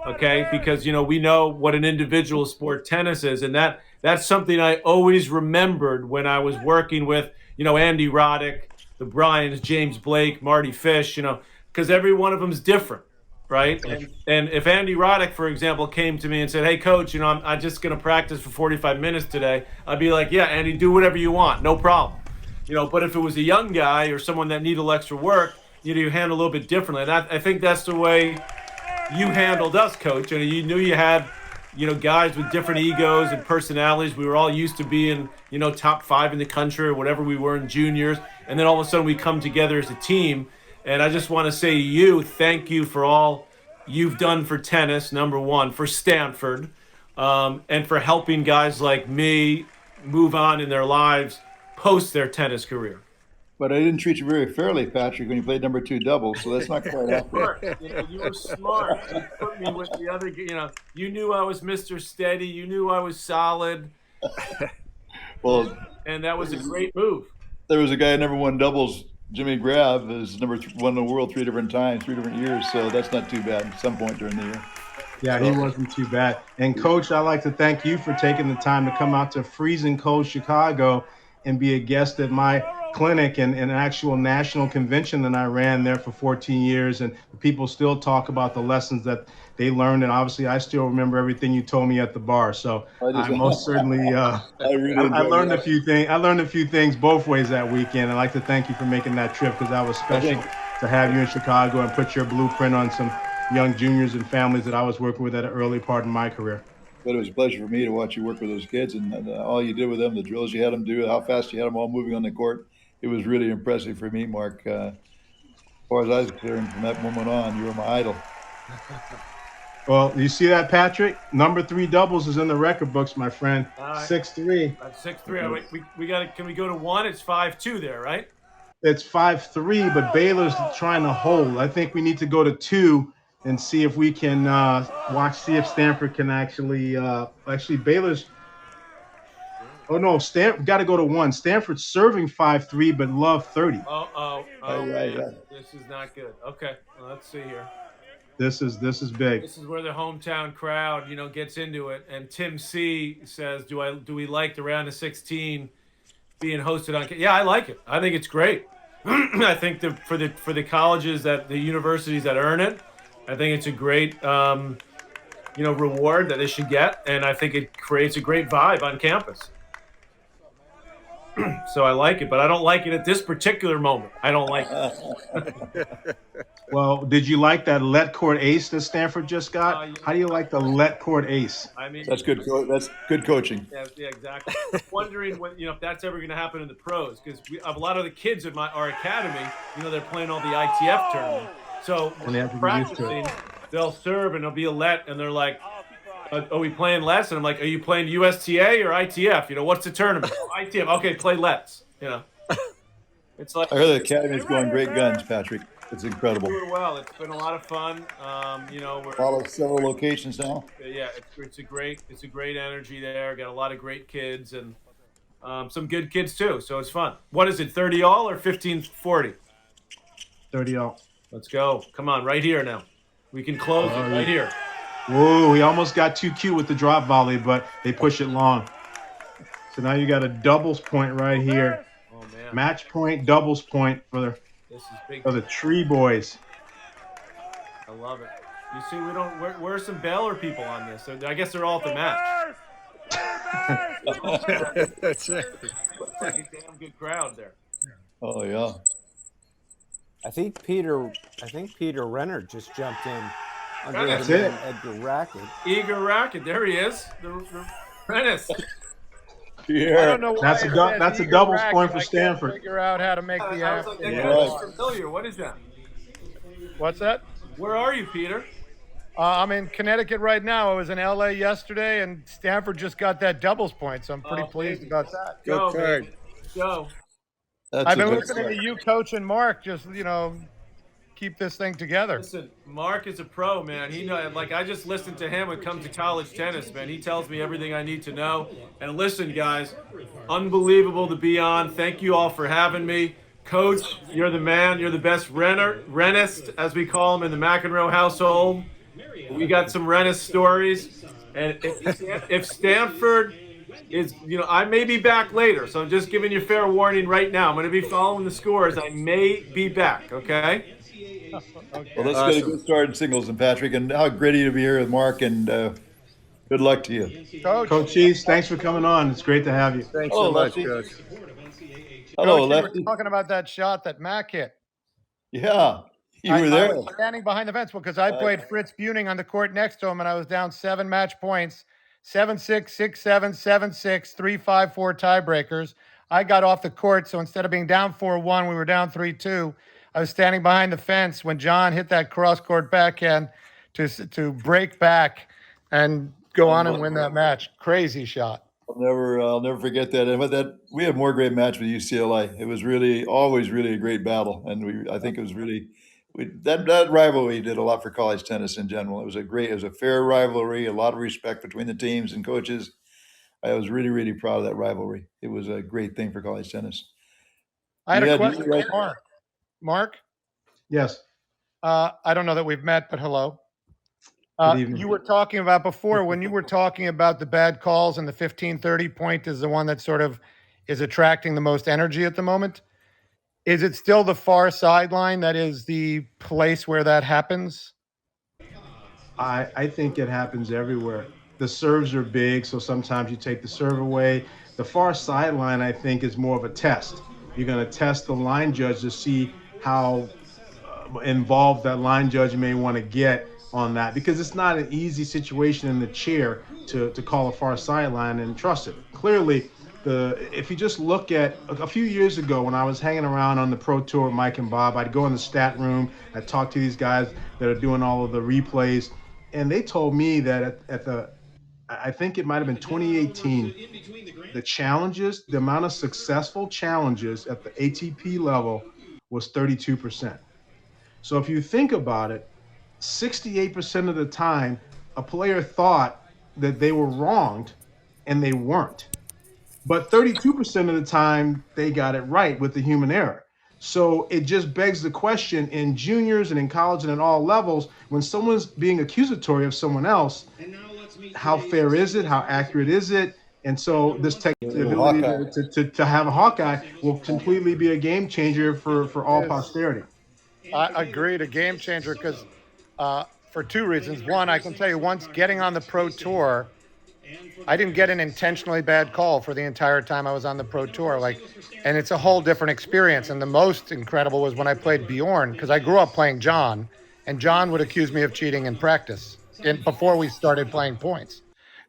because, we know what an individual sport tennis is, and that's something I always remembered when I was working with, Andy Roddick, the Bryans, James Blake, Marty Fish, because every one of them is different, right? And if Andy Roddick, for example, came to me and said, hey, Coach, I'm just going to practice for 45 minutes today, I'd be like, yeah, Andy, do whatever you want, no problem. But if it was a young guy or someone that needed a little extra work, you handle a little bit differently. And I think that's the way you handled us, Coach. And you knew you had guys with different egos and personalities. We were all used to being, top 5 in the country or whatever we were in juniors. And then all of a sudden we come together as a team. And I just want to say to you, thank you for all you've done for tennis, number one, for Stanford, and for helping guys like me move on in their lives post their tennis career. But I didn't treat you very fairly, Patrick, when you played number 2 doubles, so that's not quite accurate. Smart. You were smart. You put me with the other. You knew I was Mr. Steady. You knew I was solid. Well, and that was a great move. There was a guy number 1 doubles. Jimmy Grab is number 1 in the world 3 different times, 3 different years. So that's not too bad at some point during the year. Yeah, he wasn't too bad. And Coach, I'd like to thank you for taking the time to come out to freezing cold Chicago and be a guest at my clinic and an actual national convention that I ran there for 14 years. And people still talk about the lessons that they learned. And obviously, I still remember everything you told me at the bar. So I most certainly, I learned a few things. I learned a few things both ways that weekend. I'd like to thank you for making that trip because that was special to have you in Chicago and put your blueprint on some young juniors and families that I was working with at an early part in my career. But it was a pleasure for me to watch you work with those kids and all you did with them, the drills you had them do, how fast you had them all moving on the court. It was really impressive for me, Mark. As far as I was concerned, from that moment on, you were my idol. Well, you see that, Patrick? Number 3 doubles is in the record books, my friend. 6-3. 6-3. We got it. Can we go to 1? It's 5-2 there, right? It's 5-3, but Baylor's trying to hold. I think we need to go to 2 and see if we can see if Stanford can actually Baylor's. Oh no, Stanford got to go to 1. Stanford's serving 5-3, but love 30. Oh, man. This is not good. Okay, well, let's see here. This is big. This is where the hometown crowd, gets into it. And Tim C says, "Do we like the round of 16 being hosted on?" Yeah, I like it. I think it's great. I think for the colleges the universities that earn it, I think it's a great reward that they should get, and I think it creates a great vibe on campus. So I like it, but I don't like it at this particular moment. I don't like it. Well, did you like that let court ace that Stanford just got? How do you like the let court ace? I mean, that's good. That's good coaching. Yeah, exactly. I'm wondering if that's ever going to happen in the pros, because a lot of the kids at our academy, they're playing all the ITF tournament. So when they're practicing, they'll serve and there'll be a let, and they're like, "Are we playing lets?" And I'm like, "Are you playing USTA or ITF? What's the tournament?" ITF. Okay, play lets. It's like I heard the academy's going great guns, Patrick. It's incredible. Doing well. It's been a lot of fun. We're follow several locations now. Yeah, it's a great energy there. Got a lot of great kids and some good kids too. So it's fun. What is it? 30 all or 15-40? 30 all. Let's go. Come on, right here now. We can close it right here. Whoa, he almost got too cute with the drop volley, but they push it long. So now you got a doubles point right here. Oh man. Match point, doubles point for the Tree Boys. I love it. You see, where's some Baylor people on this? So I guess they're all at the match. That's right. Looks like a damn good crowd there. Oh yeah. I think Peter Renner just jumped in. That's it. Edgar Racket. Eager Racket. There he is. The Rennis. Yeah. I don't know why that's a doubles point for Stanford. I can't figure out how to make the I was like, that guy looks familiar. What is that? What's that? Where are you, Peter? I'm in Connecticut right now. I was in LA yesterday, and Stanford just got that doubles point, so I'm pretty pleased about that. Go, baby. Go. I've been listening to you, Coach, and Mark. Just keep this thing together. Listen, Mark is a pro, man. He I just listened to him when it comes to college tennis, man. He tells me everything I need to know. And listen, guys, unbelievable to be on. Thank you all for having me. Coach, you're the man. You're the best Rennist, as we call him in the McEnroe household. We got some Rennis stories. And if Stanford is, I may be back later, so I'm just giving you fair warning right now. I'm going to be following the scores. I may be back, okay? Well, let's get a good start in singles, and Patrick, and how great to be here with Mark, and good luck to you. Coach Cheese, thanks for coming on. It's great to have you. Thanks so much, Coach. Hello, Lefty. You were talking about that shot that Mac hit. Yeah, you were there. I was standing behind the fence because I played Fritz Buning on the court next to him, and I was down 7 match points, 7-6, 6-7, 7-6, 3-5, 4 tiebreakers. I got off the court, so instead of being down 4-1, we were down 3-2. I was standing behind the fence when John hit that cross-court backhand to break back and go on and win that match. Crazy shot. I'll never forget that. But that we had more great match with UCLA. It was really always really a great battle, and I think it was really that rivalry did a lot for college tennis in general. It was a fair rivalry, a lot of respect between the teams and coaches. I was really proud of that rivalry. It was a great thing for college tennis. I had a question for Mark. Mark? Yes. I don't know that we've met, but hello. Good evening. You were talking about before when you were talking about the bad calls and the 15-30 point is the one that sort of is attracting the most energy at the moment. Is it still the far sideline that is the place where that happens? I think it happens everywhere. The serves are big, so sometimes you take the serve away. The far sideline, I think, is more of a test. You're going to test the line judge to see how involved that line judge may want to get on that, because it's not an easy situation in the chair to call a far sideline and trust it. Clearly, if you just look at a few years ago when I was hanging around on the Pro Tour with Mike and Bob, I'd go in the stat room, I'd talk to these guys that are doing all of the replays, and they told me that I think it might have been 2018, the amount of successful challenges at the ATP level was 32%. So if you think about it, 68% of the time, a player thought that they were wronged and they weren't. But 32% of the time, they got it right with the human error. So it just begs the question in juniors and in college and at all levels, when someone's being accusatory of someone else, how fair is it? How accurate is it? And so this ability to have a Hawkeye will completely be a game changer for all posterity. I agreed, a game changer, because for two reasons. One, I can tell you, once getting on the Pro Tour, I didn't get an intentionally bad call for the entire time I was on the Pro Tour. And it's a whole different experience. And the most incredible was when I played Bjorn, because I grew up playing John, and John would accuse me of cheating in practice before we started playing points.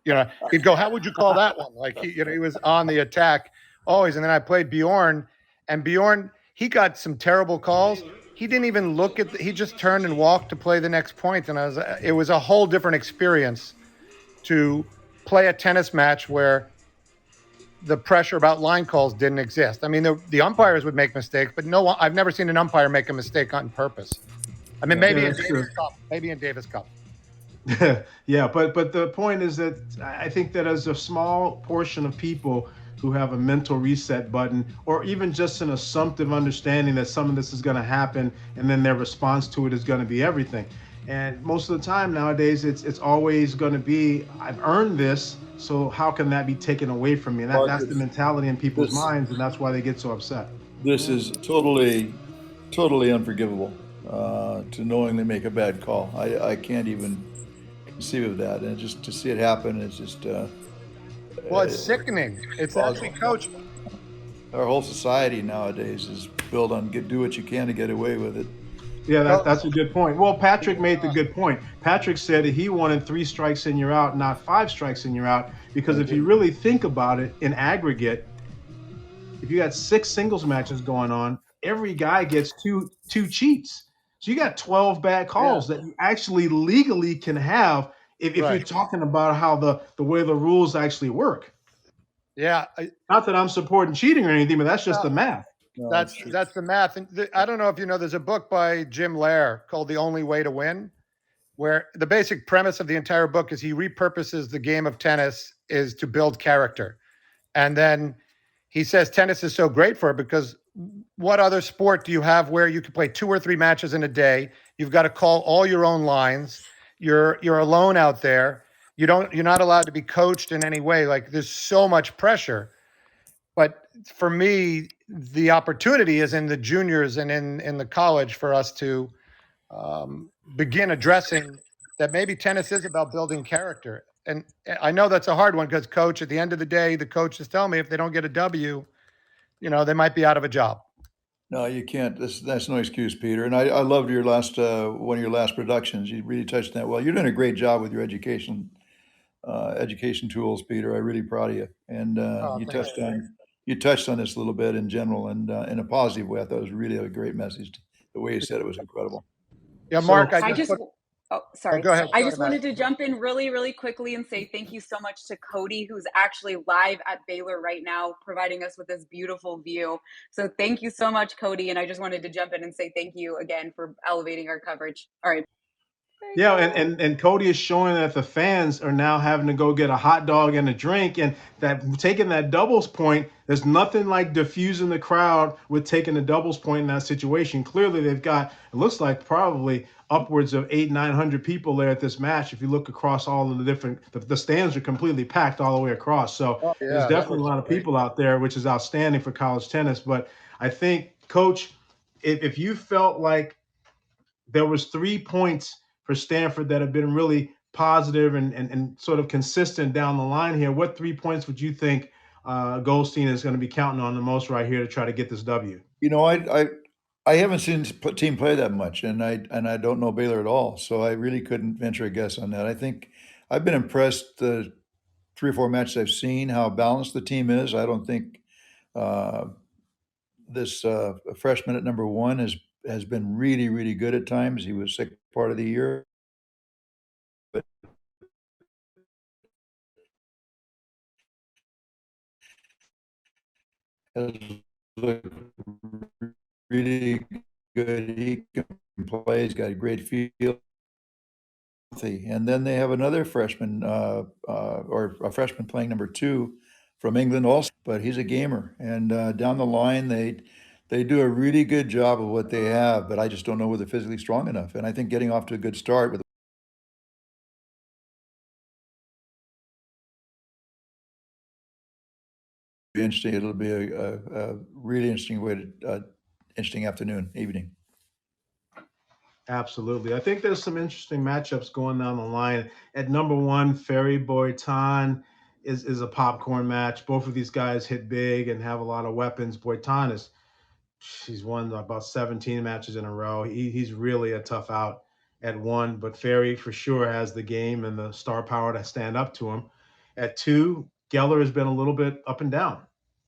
He'd go, "How would you call that one?" Like he was on the attack always. And then I played Bjorn, and Bjorn, he got some terrible calls. He didn't even look at he just turned and walked to play the next point. And it was a whole different experience to play a tennis match where the pressure about line calls didn't exist. I mean, the umpires would make mistakes, but I've never seen an umpire make a mistake on purpose. I mean, maybe in Davis Cup. Yeah, but the point is that I think that as a small portion of people who have a mental reset button, or even just an assumptive understanding that some of this is going to happen, and then their response to it is going to be everything. And most of the time nowadays, it's always going to be, I've earned this, so how can that be taken away from me? And that's the mentality in people's minds, and that's why they get so upset. This is totally unforgivable, to knowingly make a bad call. I can't even conceive of that, and just to see it happen is just well, it's sickening. It's actually, Coach, our whole society nowadays is built on do what you can to get away with it. Yeah, that's a good point. Well, Patrick made the good point. Patrick said that he wanted 3 strikes and you're out, not 5 strikes and you're out, because if you really think about it in aggregate, if you got 6 singles matches going on, every guy gets two cheats. So you got 12 bad calls that you actually legally can have if you're talking about how the way the rules actually work. Yeah. Not that I'm supporting cheating or anything, but that's just the math. No, that's the math. And I don't know if you know, there's a book by Jim Lair called The Only Way to Win, where the basic premise of the entire book is he repurposes the game of tennis is to build character. And then he says tennis is so great for it because what other sport do you have where you can play 2 or 3 matches in a day? You've got to call all your own lines. You're alone out there. You're not allowed to be coached in any way. Like, there's so much pressure. But for me, the opportunity is in the juniors and in the college for us to begin addressing that maybe tennis is about building character. And I know that's a hard one because, Coach, at the end of the day, the coaches tell me if they don't get a W, they might be out of a job. No, you can't. That's no excuse, Peter. And I loved your last one of your last productions. You really touched on that well. You're doing a great job with your education tools, Peter. I'm really proud of you. And you touched on this a little bit in general and in a positive way. I thought it was really a great message. The way you said it was incredible. Yeah, Mark, Oh, sorry. go ahead. I Sorry, just Matt. wanted to jump in really, really quickly and say thank you so much to Cody, who's actually live at Baylor right now, providing us with this beautiful view. So thank you so much, Cody. And I just wanted to jump in and say thank you again for elevating our coverage. All right. Yeah, and Cody is showing that the fans are now having to go get a hot dog and a drink, and that taking that doubles point, there's nothing like diffusing the crowd with taking the doubles point in that situation. Clearly, they've got, it looks like probably upwards of 800-900 people there at this match. If you look across all of the different, the stands are completely packed all the way across. So there's definitely a lot of people out there, which is outstanding for college tennis. But I think, Coach, if you felt like there was 3 points for Stanford that have been really positive and sort of consistent down the line here, what 3 points would you think Goldstein is going to be counting on the most right here to try to get this W? You know, I haven't seen the team play that much, and I don't know Baylor at all, so I really couldn't venture a guess on that. I think I've been impressed the 3 or 4 matches I've seen, how balanced the team is. I don't think this freshman at number 1 has been really, really good at times. He was sick part of the year. But has looked really good. He can play. He's got a great feel. And then they have another freshman, or a freshman playing number 2 from England also, but he's a gamer. And down the line, they do a really good job of what they have, but I just don't know whether they're physically strong enough. And I think getting off to a good start with interesting. It'll be a really interesting way to interesting afternoon, evening. Absolutely. I think there's some interesting matchups going down the line. At number 1, Ferry Boitan is a popcorn match. Both of these guys hit big and have a lot of weapons. Boitan he's won about 17 matches in a row. He's really a tough out at 1, but Ferry for sure has the game and the star power to stand up to him. At 2, Geller has been a little bit up and down,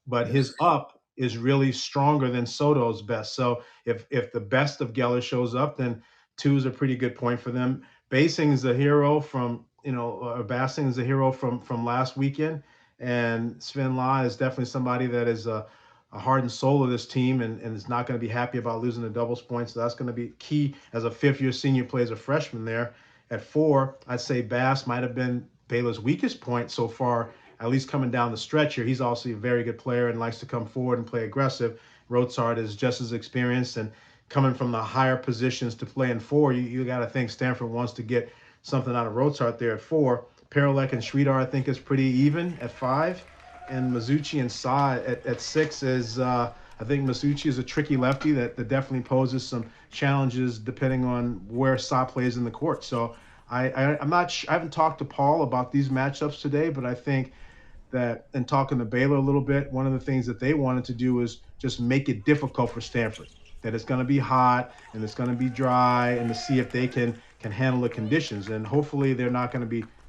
but his up is really stronger than Soto's best. So if the best of Geller shows up, then 2 is a pretty good point for them. Basing is a hero from, Bassing is a hero from last weekend, and Sven La is definitely somebody that is a heart and soul of this team and is not going to be happy about losing the doubles points. So that's going to be key as a 5th-year senior plays a freshman there. At 4, I'd say Bass might have been Baylor's weakest point so far, at least coming down the stretch here. He's also a very good player and likes to come forward and play aggressive. Rotzart is just as experienced, and coming from the higher positions to play in 4, you got to think Stanford wants to get something out of Rotzart there at 4. Paralek and Sridhar, I think, is pretty even at 5. And Mizuchi and Sa at 6 is, I think Mizuchi is a tricky lefty that definitely poses some challenges depending on where Sa plays in the court. So I haven't talked to Paul about these matchups today, but I think that in talking to Baylor a little bit, one of the things that they wanted to do is just make it difficult for Stanford, that it's going to be hot and it's going to be dry, and to see if they can handle the conditions. And hopefully they're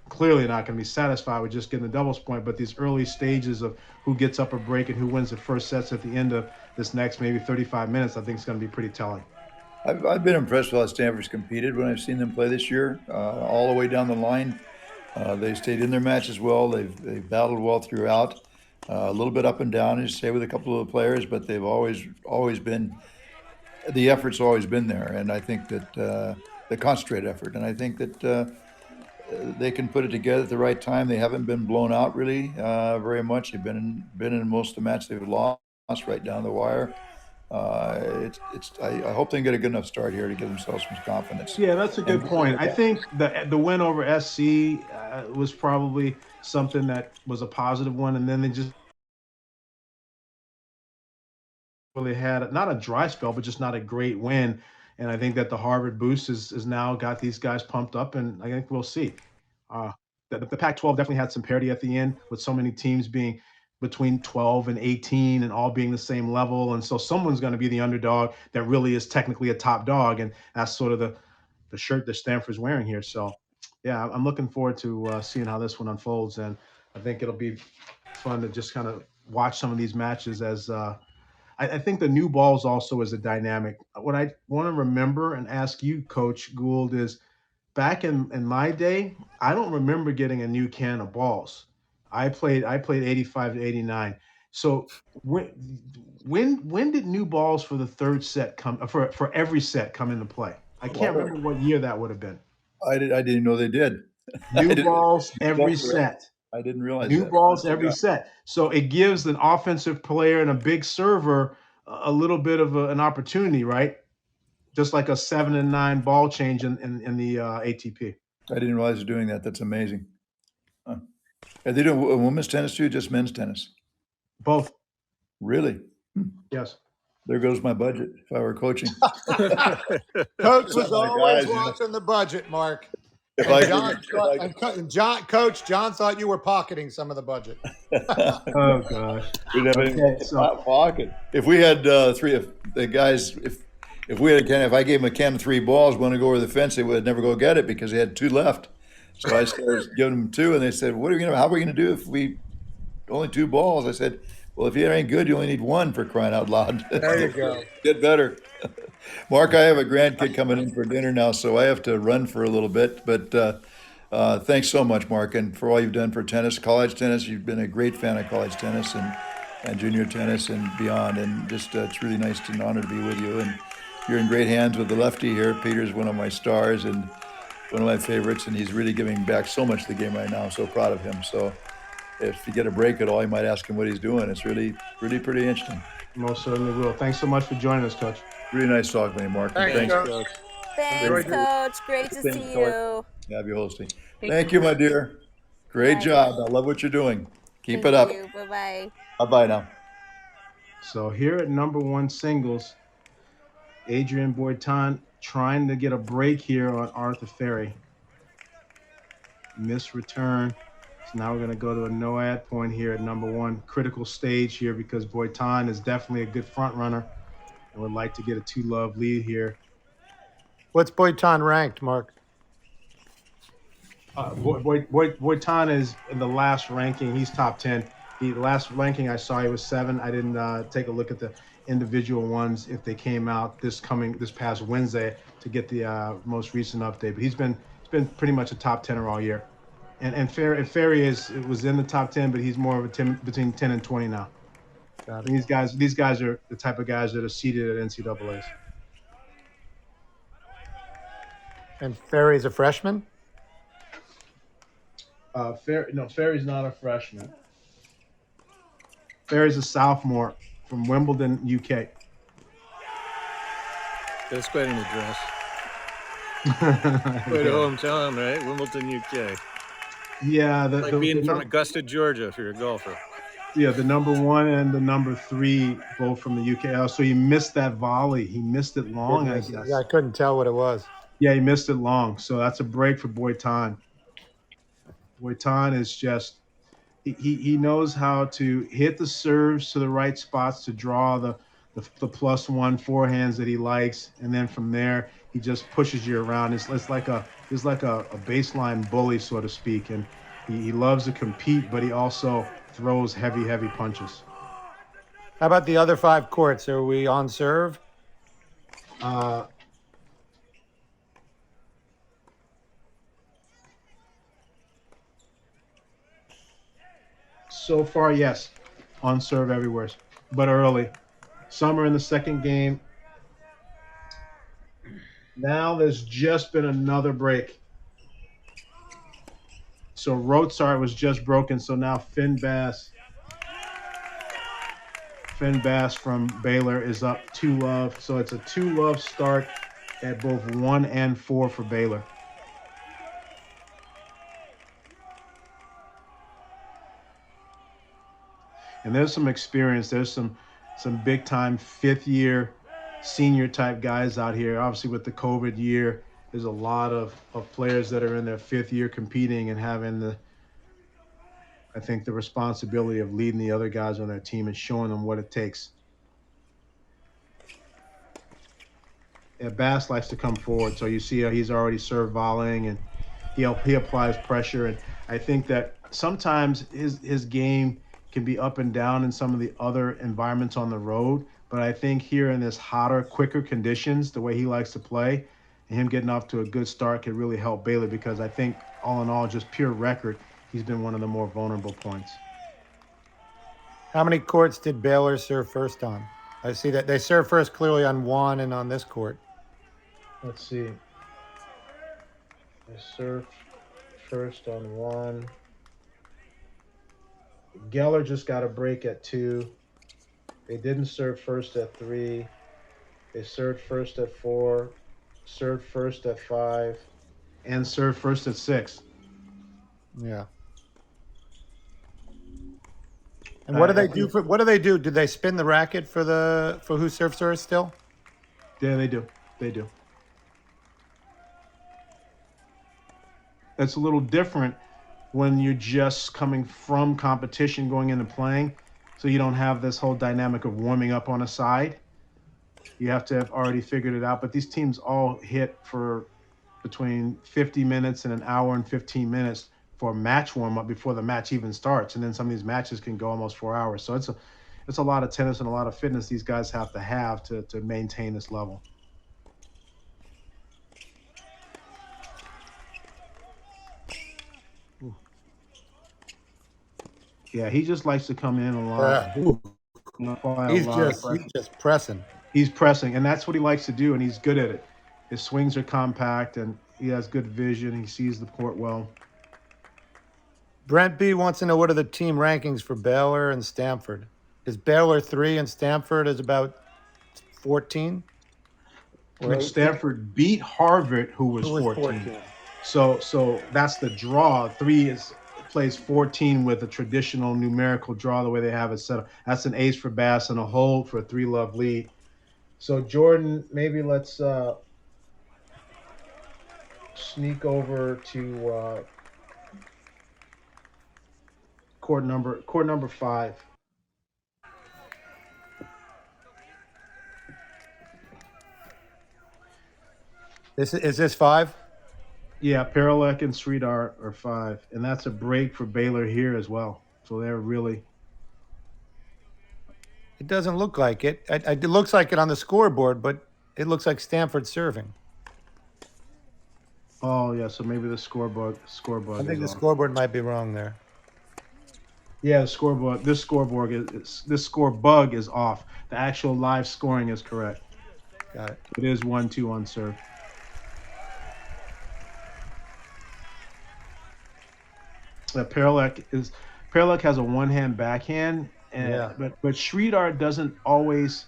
clearly not going to be satisfied with just getting the doubles point, but these early stages of who gets up a break and who wins the first sets at the end of this next maybe 35 minutes, I think is going to be pretty telling. I've been impressed with how Stanford's competed when I've seen them play this year, all the way down the line. They stayed in their matches well. They've battled well throughout. A little bit up and down, as you say, with a couple of the players, but they've always been, the effort's always been there. And I think that the concentrated effort, and I think that they can put it together at the right time. They haven't been blown out really very much. They've been in most of the matches they've lost right down the wire. I hope they can get a good enough start here to give themselves some confidence. Yeah, that's a good point. I think the win over SC was probably something that was a positive one, and then they just really had not a dry spell, but just not a great win. And I think that the Harvard boost is now got these guys pumped up, and I think we'll see. The Pac-12 definitely had some parity at the end, with so many teams being between 12 and 18 and all being the same level. And so someone's going to be the underdog that really is technically a top dog. And that's sort of the shirt that Stanford's wearing here. So, yeah, I'm looking forward to seeing how this one unfolds. And I think it'll be fun to just kind of watch some of these matches as I think the new balls also is a dynamic. What I want to remember and ask you, Coach Gould, is back in my day, I don't remember getting a new can of balls. I played 85 to 89. So when did new balls for the third set come for every set come into play? I can't remember what year that would have been. I didn't know they did. New balls every set. I didn't realize New that. balls every set. So it gives an offensive player and a big server a little bit of an opportunity, right? Just like a 7 and 9 ball change in the ATP. I didn't realize they're doing that. That's amazing. Huh. Are they doing women's tennis too, just men's tennis? Both. Really? Yes. There goes my budget if I were coaching. Coach was always watching the budget, Mark. Coach John thought you were pocketing some of the budget. Oh gosh. We'd have pocket. If we had three of the guys, if we had a can, if I gave them a can of 3 balls, want to go over the fence, they would never go get it because they had 2 left. So I started giving them 2, and they said, "What are we gonna? How are we gonna do if we only 2 balls?" I said, "Well, if you ain't good, you only need 1 for crying out loud." There you go. Get better. Mark, I have a grandkid coming in for dinner now, so I have to run for a little bit. But thanks so much, Mark, and for all you've done for tennis, college tennis. You've been a great fan of college tennis and junior tennis and beyond. And just it's really nice and an honor to be with you. And you're in great hands with the lefty here. Peter's one of my stars and one of my favorites, and he's really giving back so much to the game right now. I'm so proud of him. So if you get a break at all, you might ask him what he's doing. It's really pretty interesting. Most certainly will. Thanks so much for joining us, Coach. Really nice talking to you, Mark. Thanks, Coach. Thanks, Coach. Great to see you. Have you hosting. Thank you, my dear. Great job. I love what you're doing. Keep it up. Bye-bye. Bye-bye now. So here at number 1 singles, Adrian Boitan trying to get a break here on Arthur Ferry. Missed return. So now we're going to go to a no ad point here at number 1. Critical stage here because Boitan is definitely a good front runner and would like to get a 2-love lead here. What's Boitan ranked, Mark? Boitan is in the last ranking. He's top 10. The last ranking I saw, he was 7. I didn't take a look at the individual ones if they came out this past Wednesday to get the most recent update. But he's been pretty much a top 10er all year. And Ferry was in the top 10, but he's more of a between 10 and 20 now. And these guys are the type of guys that are seeded at NCAAs. And Ferry's a freshman? Ferry's not a freshman. Ferry's a sophomore from Wimbledon, UK. That's quite an address. Quite a hometown, right? Wimbledon, UK. Yeah, being from Augusta, Georgia, if you're a golfer. Yeah, the number 1 and the number 3, both from the UK. So he missed that volley. He missed it long, I guess. Yeah, I couldn't tell what it was. Yeah, he missed it long. So that's a break for Boitan. Boitan is just he knows how to hit the serves to the right spots to draw the +1 forehands that he likes, and then from there he just pushes you around. It's like a baseline bully, so to speak, and he loves to compete, but he also throws heavy punches. How about the other 5 courts? Are we on serve? So far, yes, on serve everywhere, but early. Some are in the second game. Now there's just been another break. So Rotsart was just broken. So now Finn Bass from Baylor is up 2-love. So it's a 2-love start at both 1 and 4 for Baylor. And there's some experience. There's some big time 5th year senior type guys out here. Obviously with the COVID year, there's a lot of players that are in their 5th year competing and having the responsibility of leading the other guys on their team and showing them what it takes. Yeah, Bass likes to come forward. So you see how he's already serve volleying and he applies pressure. And I think that sometimes his game can be up and down in some of the other environments on the road. But I think here in this hotter, quicker conditions, the way he likes to play, and him getting off to a good start could really help Baylor, because I think all in all, just pure record, he's been one of the more vulnerable points. How many courts did Baylor serve first on? I see that they served first clearly on one and on this court. Let's see. They served first on one. Geller just got a break at 2. They didn't serve first at 3. They served first at 4, served first at 5, and served first at 6. Yeah. And what do they do what do they do? Did they spin the racket for who serves first still? Yeah, they do. They do. It's a little different when you're just coming from competition going into playing, so you don't have this whole dynamic of warming up on a side. You have to have already figured it out. But these teams all hit for between 50 minutes and an hour and 15 minutes for a match warm-up before the match even starts. And then some of these matches can go almost 4 hours. So it's a lot of tennis and a lot of fitness these guys have to maintain this level. Yeah, he just likes to come in a lot. He's just pressing. He's pressing, and that's what he likes to do, and he's good at it. His swings are compact, and he has good vision. He sees the court well. Brent B wants to know, what are the team rankings for Baylor and Stanford? Is Baylor 3 and Stanford is about 14? Stanford beat Harvard, who was 14. So that's the draw. 3 plays 14 with a traditional numerical draw, the way they have it set up. That's an ace for Bass and a hold for a 3-love lead. So Jordan, maybe let's sneak over to court number 5. Is this 5? Yeah, Paralek and Sridhar are 5, and that's a break for Baylor here as well. So they're really. It doesn't look like it. It looks like it on the scoreboard, but it looks like Stanford serving. Oh yeah, so maybe the scoreboard. I think the scoreboard might be wrong there. Yeah, the scoreboard. This score bug is off. The actual live scoring is correct. Got it. It is 1-2 on serve. Paralek has a one-hand backhand, but Sridhar doesn't always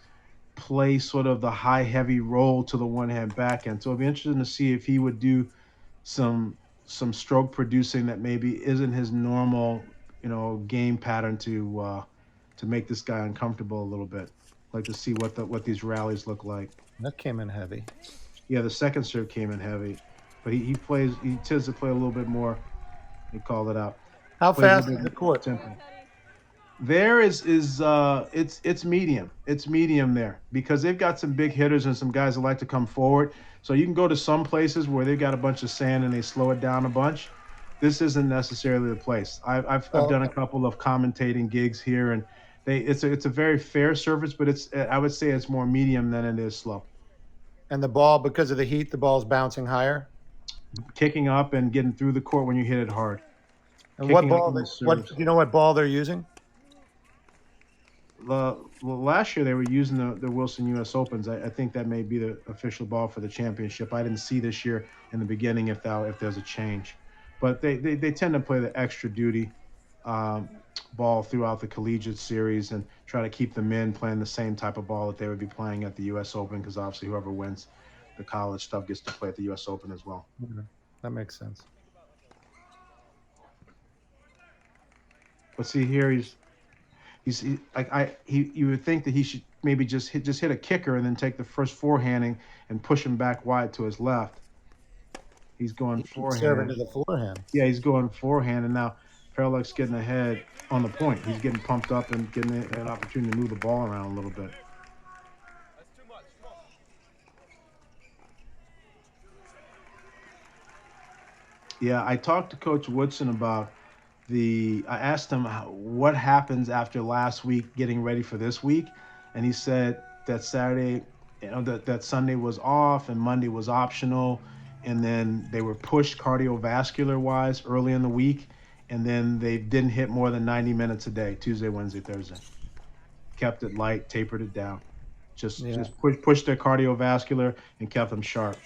play sort of the high heavy roll to the one-hand backhand. So it'd be interesting to see if he would do some stroke producing that maybe isn't his normal, game pattern to make this guy uncomfortable a little bit. Like to see what these rallies look like. That came in heavy. Yeah, the second serve came in heavy, but he tends to play a little bit more. He called it out. How fast is the court? Tempo. There it's medium. It's medium there because they've got some big hitters and some guys that like to come forward. So you can go to some places where they've got a bunch of sand and they slow it down a bunch. This isn't necessarily the place. I've done a couple of commentating gigs here, and it's a very fair surface, but I would say it's more medium than it is slow. And the ball, because of the heat, the ball's bouncing higher? Kicking up and getting through the court when you hit it hard. And what ball? Do you know what ball they're using? Last year they were using the Wilson U.S. Opens. I think that may be the official ball for the championship. I didn't see this year in the beginning if there's a change, but they tend to play the extra duty ball throughout the collegiate series and try to keep the men playing the same type of ball that they would be playing at the U.S. Open, because obviously whoever wins the college stuff gets to play at the U.S. Open as well. Okay. That makes sense. But see here, you would think that he should maybe just hit a kicker and then take the first forehanding and push him back wide to his left. He's going forehand. Serving to the forehand. Yeah, he's going forehand, and now Paralek's getting ahead on the point. He's getting pumped up and getting an opportunity to move the ball around a little bit. Yeah, I talked to Coach Woodson about I asked him what happens after last week getting ready for this week, and he said that Saturday that Sunday was off and Monday was optional, and then they were pushed cardiovascular wise early in the week, and then they didn't hit more than 90 minutes a day, Tuesday, Wednesday, Thursday. Kept it light, tapered it down. Just pushed their cardiovascular and kept them sharp.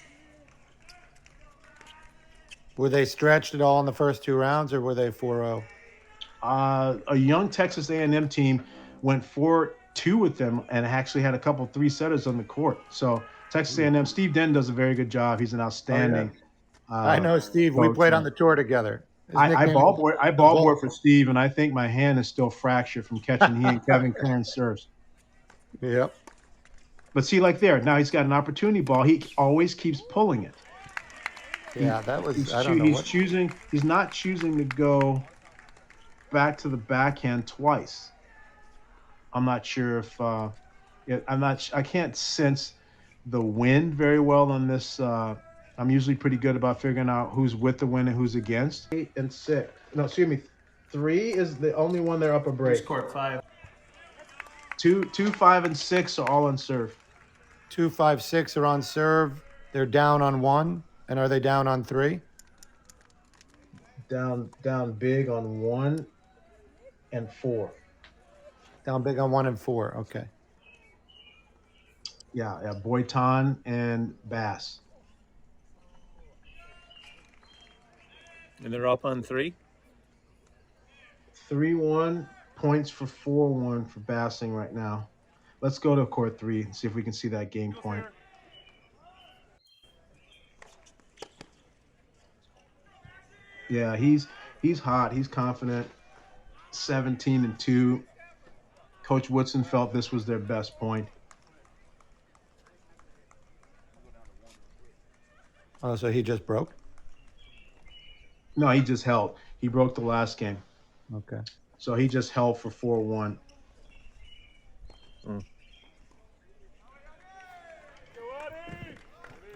Were they stretched at all in the first 2 rounds, or were they 4-0? A young Texas A&M team went 4-2 with them and actually had a couple 3-setters on the court. So Texas A&M, Steve Den does a very good job. He's an outstanding. I know Steve. We played on the tour together. I ball board for Steve, and I think my hand is still fractured from catching he and Kevin Kern serves. Yep. But see, like there, now he's got an opportunity ball. He always keeps pulling it. Yeah, that was. He's not choosing to go back to the backhand twice. I'm not sure if I can't sense the wind very well on this. I'm usually pretty good about figuring out who's with the wind and who's against. 8 and 6. No, excuse me. 3 is the only one they're up a break. Who's court 5? 2, 5, and 6 are all on serve. 2, 5, 6 are on serve. They're down on 1, and are they down on 3? Down big on 1 and 4. Down big on 1 and 4. Okay. Yeah, Boyton and Bass. And they're up on 3? 3-1, points for 4-1 for Bassing right now. Let's go to court 3 and see if we can see that game point. Yeah, he's hot. He's confident. 17-2. Coach Woodson felt this was their best point. Oh, so he just broke? No, he just held. He broke the last game. Okay. So he just held for 4-1.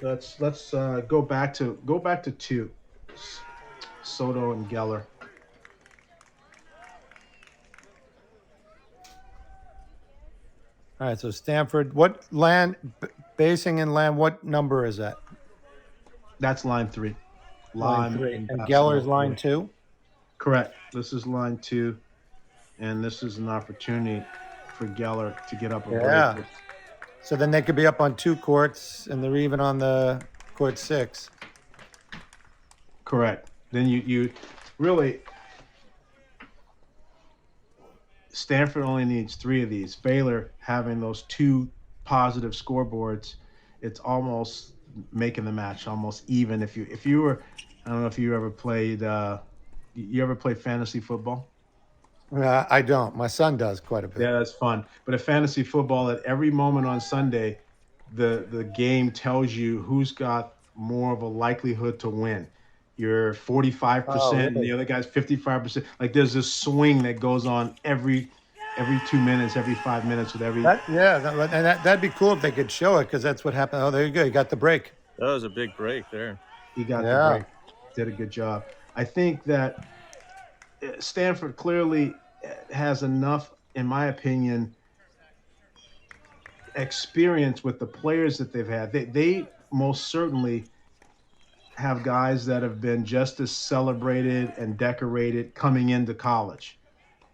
Let's go back to 2. Soto and Geller. All right, so Stanford, what land, basing in land, what number is that? That's line 3. Line 3. And Geller's line 2? Correct. This is line 2, and this is an opportunity for Geller to get up a break. So then they could be up on 2 courts, and they're even on the court 6. Correct. Then you really, Stanford only needs 3 of these. Baylor having those 2 positive scoreboards, it's almost making the match almost even. If you were, I don't know if you ever played. You ever play fantasy football? I don't. My son does quite a bit. Yeah, that's fun. But at fantasy football, at every moment on Sunday, the game tells you who's got more of a likelihood to win. You're 45%, and the other guy's 55%. Like there's this swing that goes on every 2 minutes, every 5 minutes with every. That'd be cool if they could show it, because that's what happened. Oh, there you go. You got the break. That was a big break there. He got the break. Did a good job. I think that Stanford clearly has enough, in my opinion, experience with the players that they've had. They most certainly have guys that have been just as celebrated and decorated coming into college,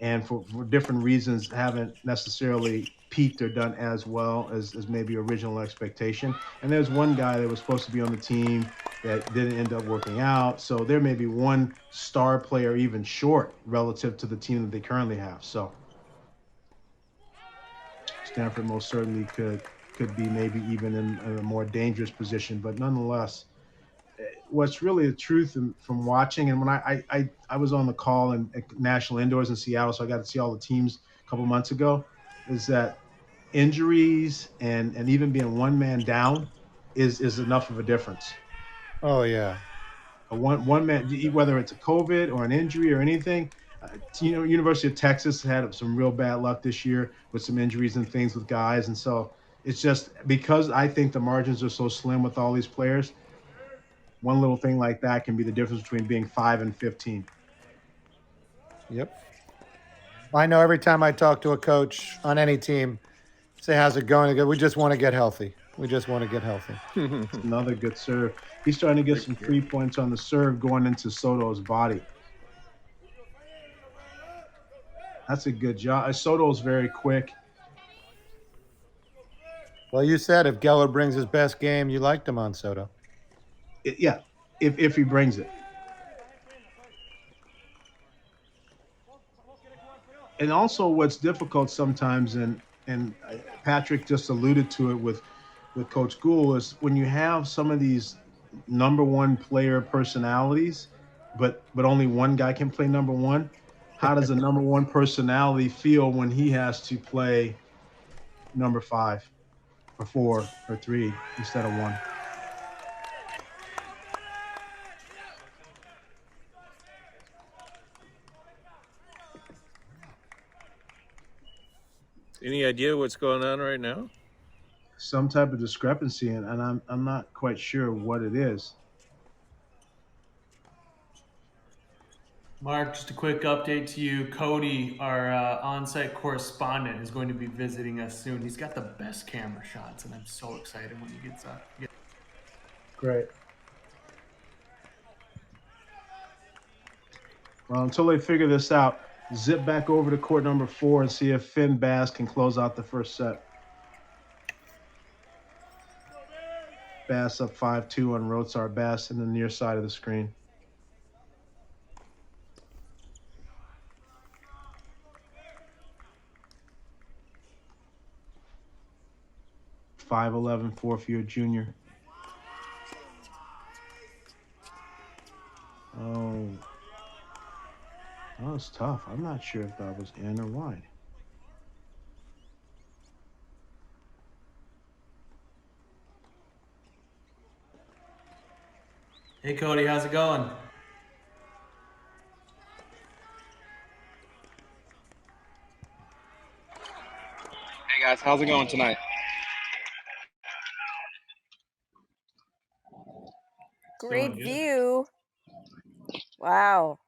and for different reasons haven't necessarily peaked or done as well as maybe original expectation. And there's one guy that was supposed to be on the team that didn't end up working out. So there may be one star player even short relative to the team that they currently have. So Stanford most certainly could be maybe even in a more dangerous position, but nonetheless, what's really the truth from watching, and when I was on the call in National Indoors in Seattle, so I got to see all the teams a couple months ago, is that injuries and even being one man down is enough of a difference. Oh yeah, one man, whether it's a COVID or an injury or anything. University of Texas had some real bad luck this year with some injuries and things with guys, and so it's just because I think the margins are so slim with all these players. One little thing like that can be the difference between being 5 and 15. Yep. I know every time I talk to a coach on any team, say, how's it going? I go, we just want to get healthy. We just want to get healthy. Another good serve. He's trying to get some free points on the serve going into Soto's body. That's a good job. Soto's very quick. Well, you said if Geller brings his best game, you liked him on Soto. Yeah, if he brings it. And also what's difficult sometimes, and Patrick just alluded to it with Coach Gould, is when you have some of these number one player personalities, but only one guy can play number one. How does a number one personality feel when he has to play number 5 or 4 or 3 instead of 1? Any idea what's going on right now? Some type of discrepancy, and I'm not quite sure what it is. Mark, just a quick update to you. Cody, our on-site correspondent, is going to be visiting us soon. He's got the best camera shots, and I'm so excited when he gets up. Great. Well, until they figure this out, zip back over to court number 4 and see if Finn Bass can close out the first set. Bass up 5-2 on Rotsar. Bass in the near side of the screen. .511 fourth-year junior. Oh, that was tough. I'm not sure if that was in or wide. Hey, Cody, how's it going? Hey guys, how's it going tonight? Great view. Wow.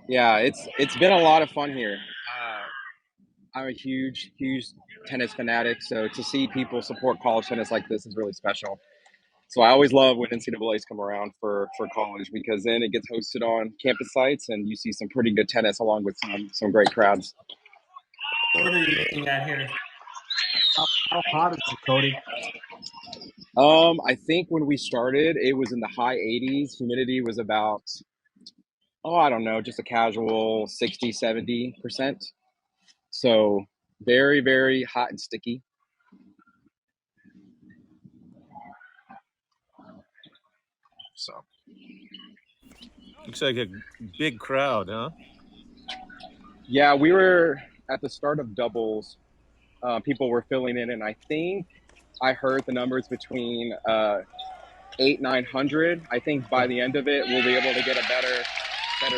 Yeah, it's been a lot of fun here. I'm a huge tennis fanatic, so to see people support college tennis like this is really special. So I always love when NCAA's come around for college, because then it gets hosted on campus sites and you see some pretty good tennis along with some great crowds. What are you looking at here? How hot is it, Cody? I think when we started, it was in the high 80s. Humidity was about, I don't know, just a casual 60, 70%. So very, very hot and sticky. So looks like a big crowd, huh? Yeah, we were at the start of doubles. People were filling in, and I think I heard the numbers between 800-900. I think by the end of it, we'll be able to get a better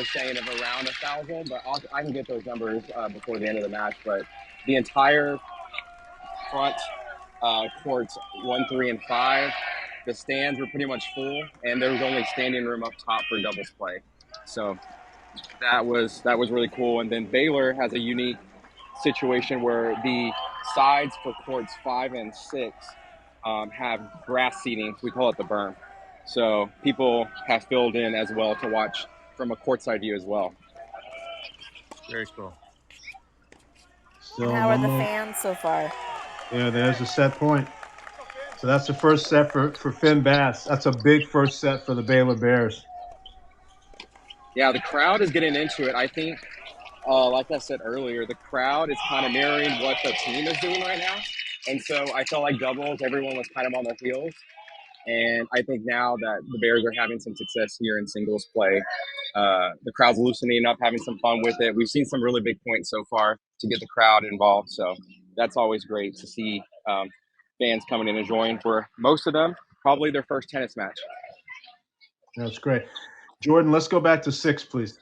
saying of around 1,000. But I can get those numbers before the end of the match. But the entire front courts 1, 3, and 5, the stands were pretty much full, and there was only standing room up top for doubles play. So that was really cool. And then Baylor has a unique situation where the sides for courts 5 and 6 have grass seating. We call it the berm. So people have filled in as well to watch from a courtside view as well. Very cool. And how are the fans so far? Yeah, there's the set point. So that's the first set for Finn Bass. That's a big first set for the Baylor Bears. Yeah, the crowd is getting into it. I think, like I said earlier, the crowd is kind of mirroring what the team is doing right now. And so I felt like doubles, everyone was kind of on their heels. And I think now that the Bears are having some success here in singles play, the crowd's loosening up, having some fun with it. We've seen some really big points so far to get the crowd involved. So that's always great to see fans coming in and enjoying, for most of them, probably their first tennis match. That's great. Jordan, let's go back to 6, please.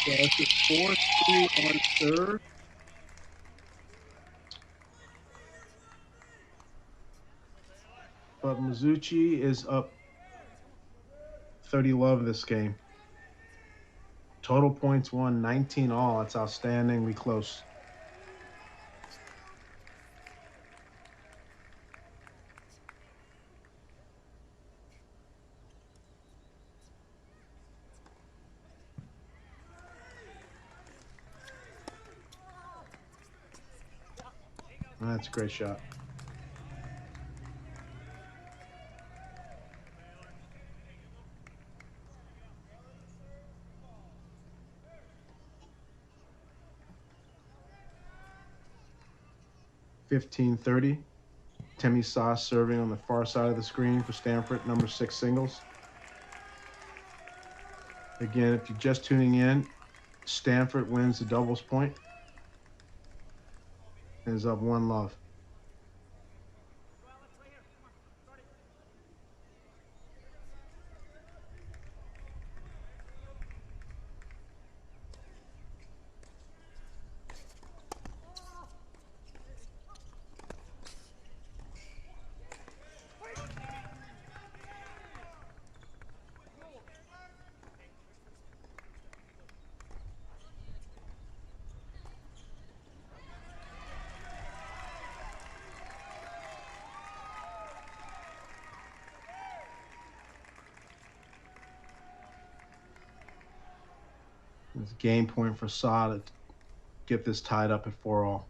So it's a 4-3 on serve. But Mizuchi is up 30 love this game. Total points won, 19 all. That's outstandingly close. That's a great shot. (15:30). Timmy Sauce serving on the far side of the screen for Stanford, number 6 singles. Again, if you're just tuning in, Stanford wins the doubles point and is up 1-love. It's a game point for Saw to get this tied up at 4-all.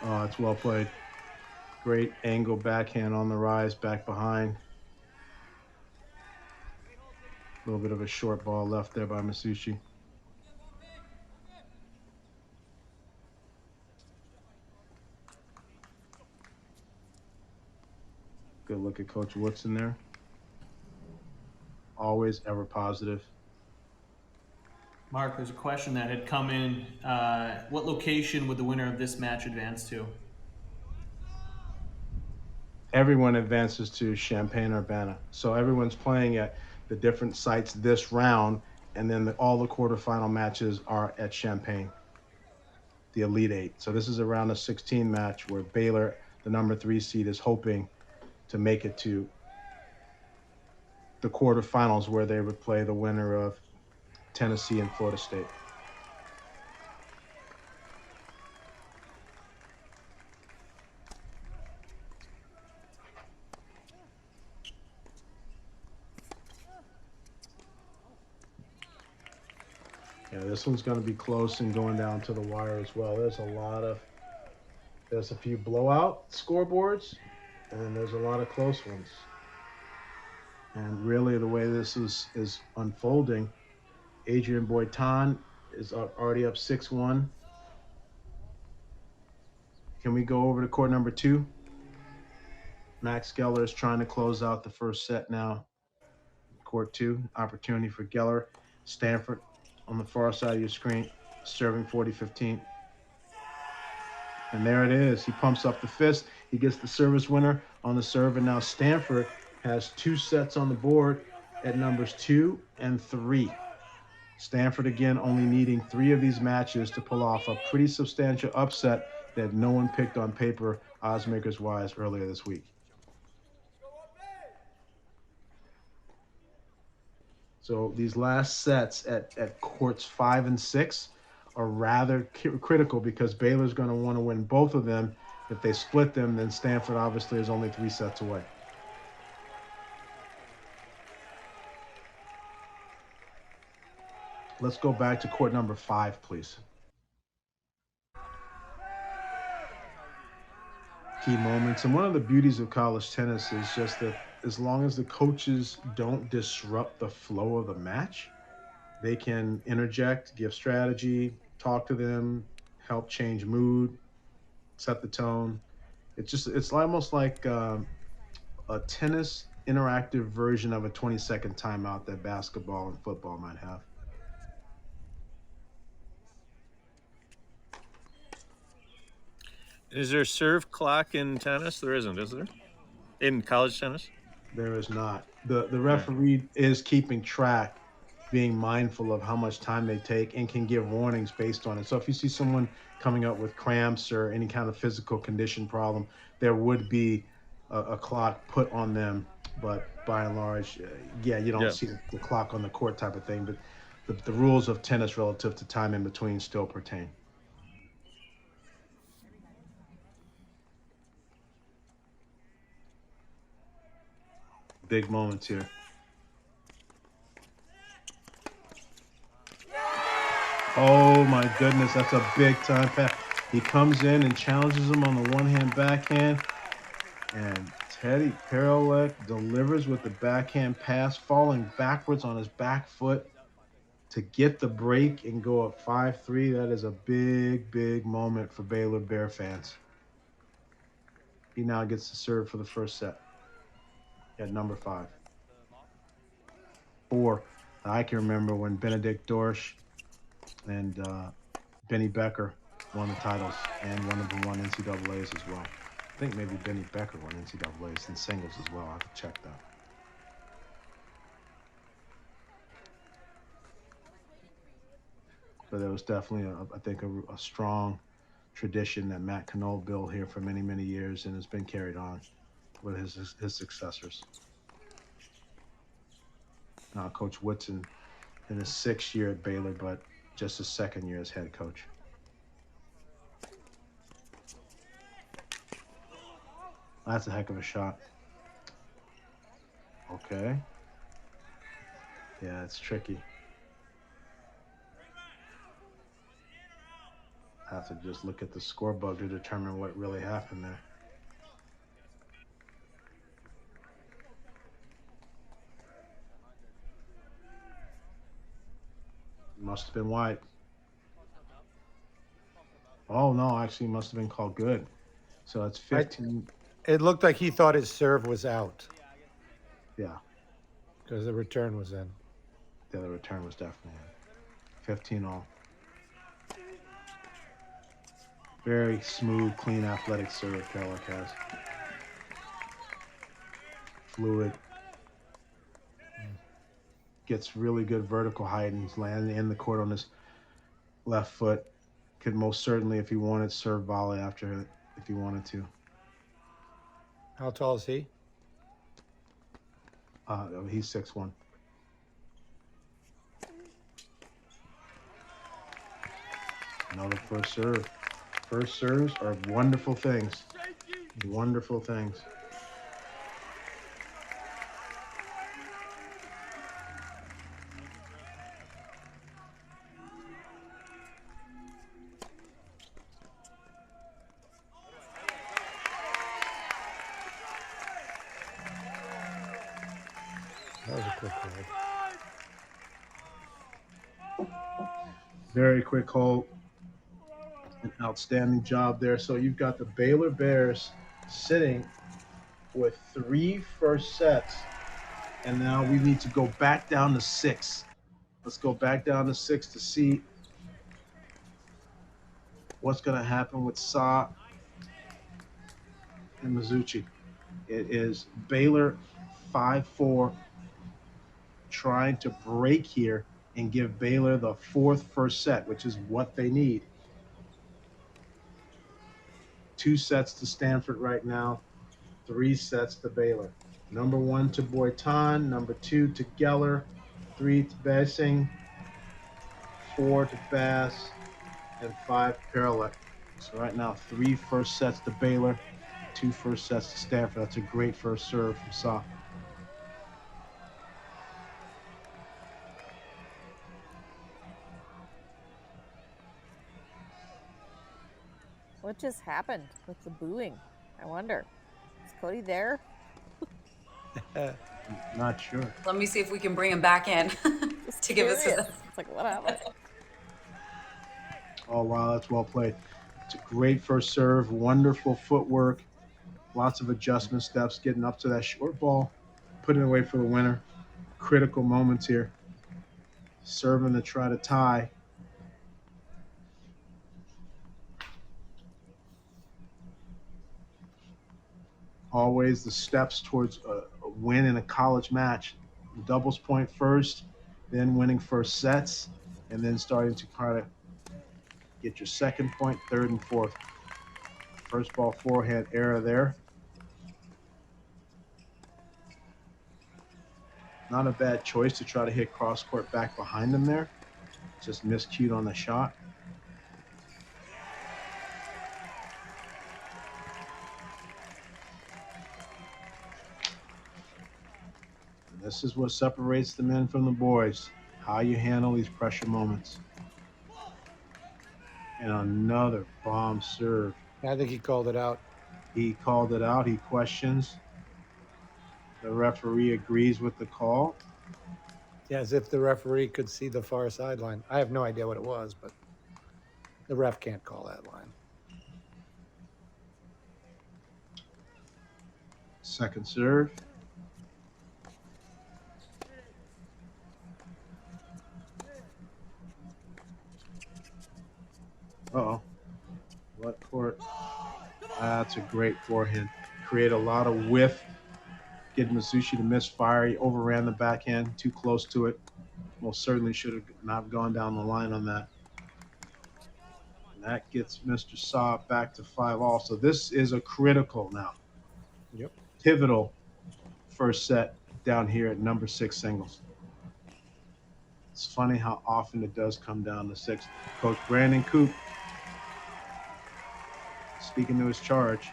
Oh, it's well played. Great angle backhand on the rise, back behind. A little bit of a short ball left there by Masucci. Good look at Coach Woodson there. Always ever positive. Mark, there's a question that had come in. What location would the winner of this match advance to? Everyone advances to Champaign-Urbana. So everyone's playing at the different sites this round, and then all the quarterfinal matches are at Champaign, the Elite Eight. So this is a round of 16 match where Baylor, the number 3 seed, is hoping to make it to the quarterfinals where they would play the winner of Tennessee and Florida State. Yeah, this one's going to be close and going down to the wire as well. There's a few blowout scoreboards, and there's a lot of close ones. And really, the way this is unfolding, Adrian Boitan is already up 6-1. Can we go over to court number 2? Max Geller is trying to close out the first set now. Court 2, opportunity for Geller. Stanford on the far side of your screen, serving 40-15. And there it is. He pumps up the fist. He gets the service winner on the serve, and now Stanford has 2 sets on the board at numbers 2 and 3. Stanford, again, only needing 3 of these matches to pull off a pretty substantial upset that no one picked on paper, oddsmakers-wise, earlier this week. So these last sets at courts 5 and 6 are rather critical because Baylor's going to want to win both of them. If they split them, then Stanford obviously is only 3 sets away. Let's go back to court number 5, please. Key moments. And one of the beauties of college tennis is just that as long as the coaches don't disrupt the flow of the match, they can interject, give strategy, talk to them, help change mood, set the tone. It's almost like a tennis interactive version of a 20-second timeout that basketball and football might have. Is there a serve clock in tennis? There isn't, is there? In college tennis? There is not. The referee is keeping track, being mindful of how much time they take, and can give warnings based on it. So if you see someone coming up with cramps or any kind of physical condition problem, there would be a clock put on them. But by and large, yeah, you don't see the clock on the court type of thing. But the rules of tennis relative to time in between still pertain. Big moments here. Oh my goodness, that's a big time pass. He comes in and challenges him on the one-hand backhand, and Teddy Paralek delivers with the backhand pass, falling backwards on his back foot to get the break and go up 5-3. That is a big, big moment for Baylor Bear fans. He now gets to serve for the first set at number 5. 4. I can remember when Benedict Dorsch and Benny Becker won the titles, and one of them won NCAAs as well. I think maybe Benny Becker won NCAAs and singles as well. I have to check that. But there was definitely, I think, a strong tradition that Matt Knoll built here for many, many years, and has been carried on with his successors. Now, Coach Woodson in his 6th year at Baylor, but just his 2nd year as head coach. That's a heck of a shot. Okay. Yeah, it's tricky. I have to just look at the scoreboard to determine what really happened there. Must have been wide. Oh, no, actually must have been called good. So it's 15. It looked like he thought his serve was out. Yeah. Because the return was in. Yeah, the return was definitely in. 15 all. Very smooth, clean, athletic serve Paralek has. Fluid. Gets really good vertical height and he's landing in the court on his left foot. Could most certainly, if he wanted, serve volley after it, if he wanted to. How tall is he? He's 6'1". Another first serve. First serves are wonderful things. Wonderful things. That was a quick hold. Very quick hold. An outstanding job there. So you've got the Baylor Bears sitting with 3 first sets, and now we need to go back down to 6. Let's go back down to 6 to see what's going to happen with Sa and Mizuchi. It is Baylor 5-4, trying to break here and give Baylor the 4th first set, which is what they need. 2 sets to Stanford right now, 3 sets to Baylor. Number 1 to Boitan, number 2 to Geller, 3 to Basing, 4 to Bass, and 5 to Paralek. So right now, 3 first sets to Baylor, 2 first sets to Stanford. That's a great first serve from Sa. What just happened with the booing? I wonder. Is Cody there? Not sure. Let me see if we can bring him back in to give us It's like, what happened? Oh, wow, that's well played. It's a great first serve, wonderful footwork, lots of adjustment steps, getting up to that short ball, putting it away for the winner. Critical moments here. Serving to try to tie. Always the steps towards win in a college match. Doubles point first, then winning first sets, and then starting to kind of get your second point, third and fourth. First ball forehand error there. Not a bad choice to try to hit cross court back behind him there. Just miscued on the shot. And this is what separates the men from the boys. How you handle these pressure moments. And another bomb serve. I think he called it out. He called it out. He questions. The referee agrees with the call. Yeah, as if the referee could see the far sideline. I have no idea what it was, but the ref can't call that line. Second serve. Uh-oh. What court? That's a great forehand. Create a lot of width. Get Masucci to misfire. He overran the backhand, too close to it. Most certainly should have not gone down the line on that. And that gets Mr. Saab back to 5-all. So this is a critical now. Yep. Pivotal first set down here at number 6 singles. It's funny how often it does come down to 6. Coach Brandon Coop speaking to his charge.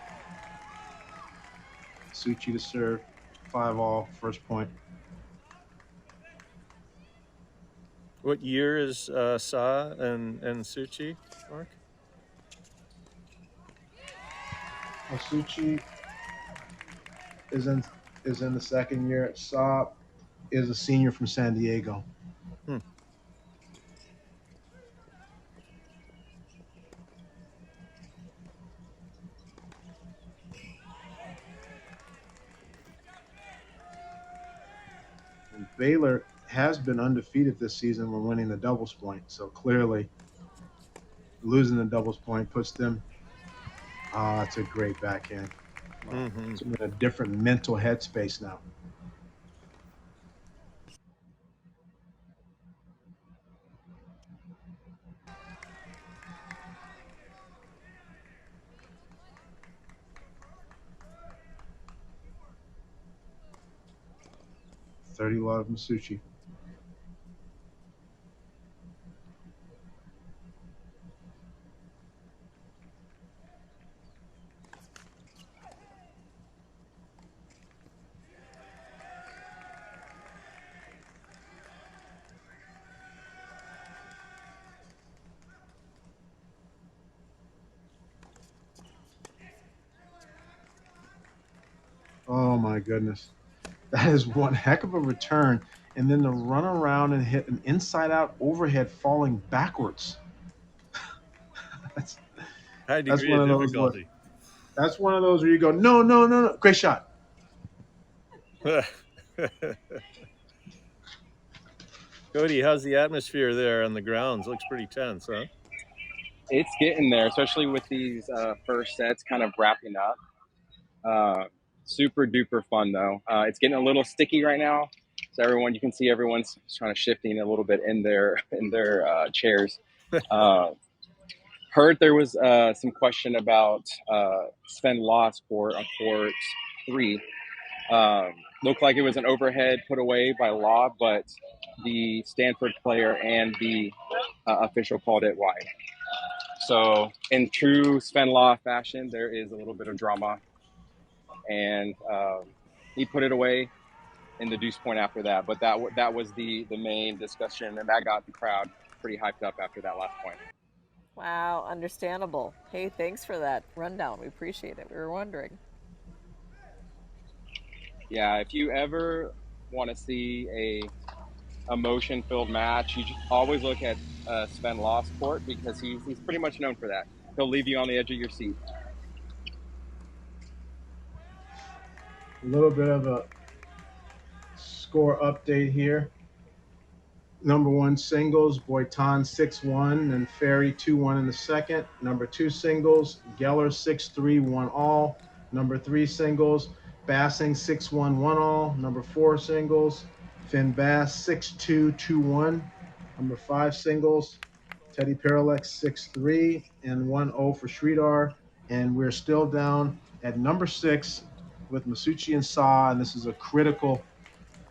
Suchi to serve, 5-all, first point. What year is Sa and Suchi, Mark? Suchi is in the second year. Sa is a senior from San Diego. And Baylor has been undefeated this season when winning the doubles point. So clearly losing the doubles point puts them, that's a great backhand. It's in a different mental headspace now. Love Masucci. Oh my goodness. That is one heck of a return. And then to run around and hit an inside-out overhead falling backwards. that's High degree one of of those. difficulty. That's one of those where you go, no, no, no, no. Great shot. Cody, how's the atmosphere there on the grounds? Looks pretty tense, huh? It's getting there, especially with these first sets kind of wrapping up. Super duper fun though. It's getting a little sticky right now. So you can see everyone's trying to shifting a little bit in their chairs. Heard there was some question about Sven Loss court on court 3. Looked like it was an overhead put away by Law, but the Stanford player and the official called it wide. So in true Sven Law fashion, there is a little bit of drama. And he put it away in the deuce point after that. But that was the main discussion, and that got the crowd pretty hyped up after that last point. Wow, understandable. Hey, thanks for that rundown. We appreciate it. We were wondering. Yeah, if you ever want to see a emotion-filled match, you just always look at Sven Loss court, because he's pretty much known for that. He'll leave you on the edge of your seat. A little bit of a score update here. Number 1 singles, Boitan 6-1, and Ferry 2-1 in the second. Number 2 singles, Geller 6-3, 1-all. Number 3 singles, Bassing 6-1 1-all, number 4 singles. Finn Bass 6-2 2-1, number 5 singles. Teddy Paralex 6-3 and 1-0 for Sridhar. And we're still down at number 6 with Masucci and Sa, and this is a critical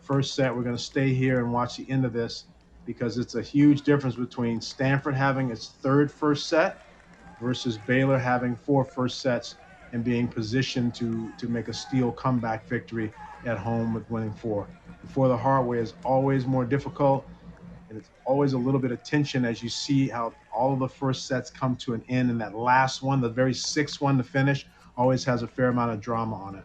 first set. We're going to stay here and watch the end of this because it's a huge difference between Stanford having its third first set versus Baylor having 4 first sets and being positioned to make a steal comeback victory at home with winning 4. Before the hard way is always more difficult, and it's always a little bit of tension as you see how all of the first sets come to an end, and that last one, the very 6th one to finish, always has a fair amount of drama on it.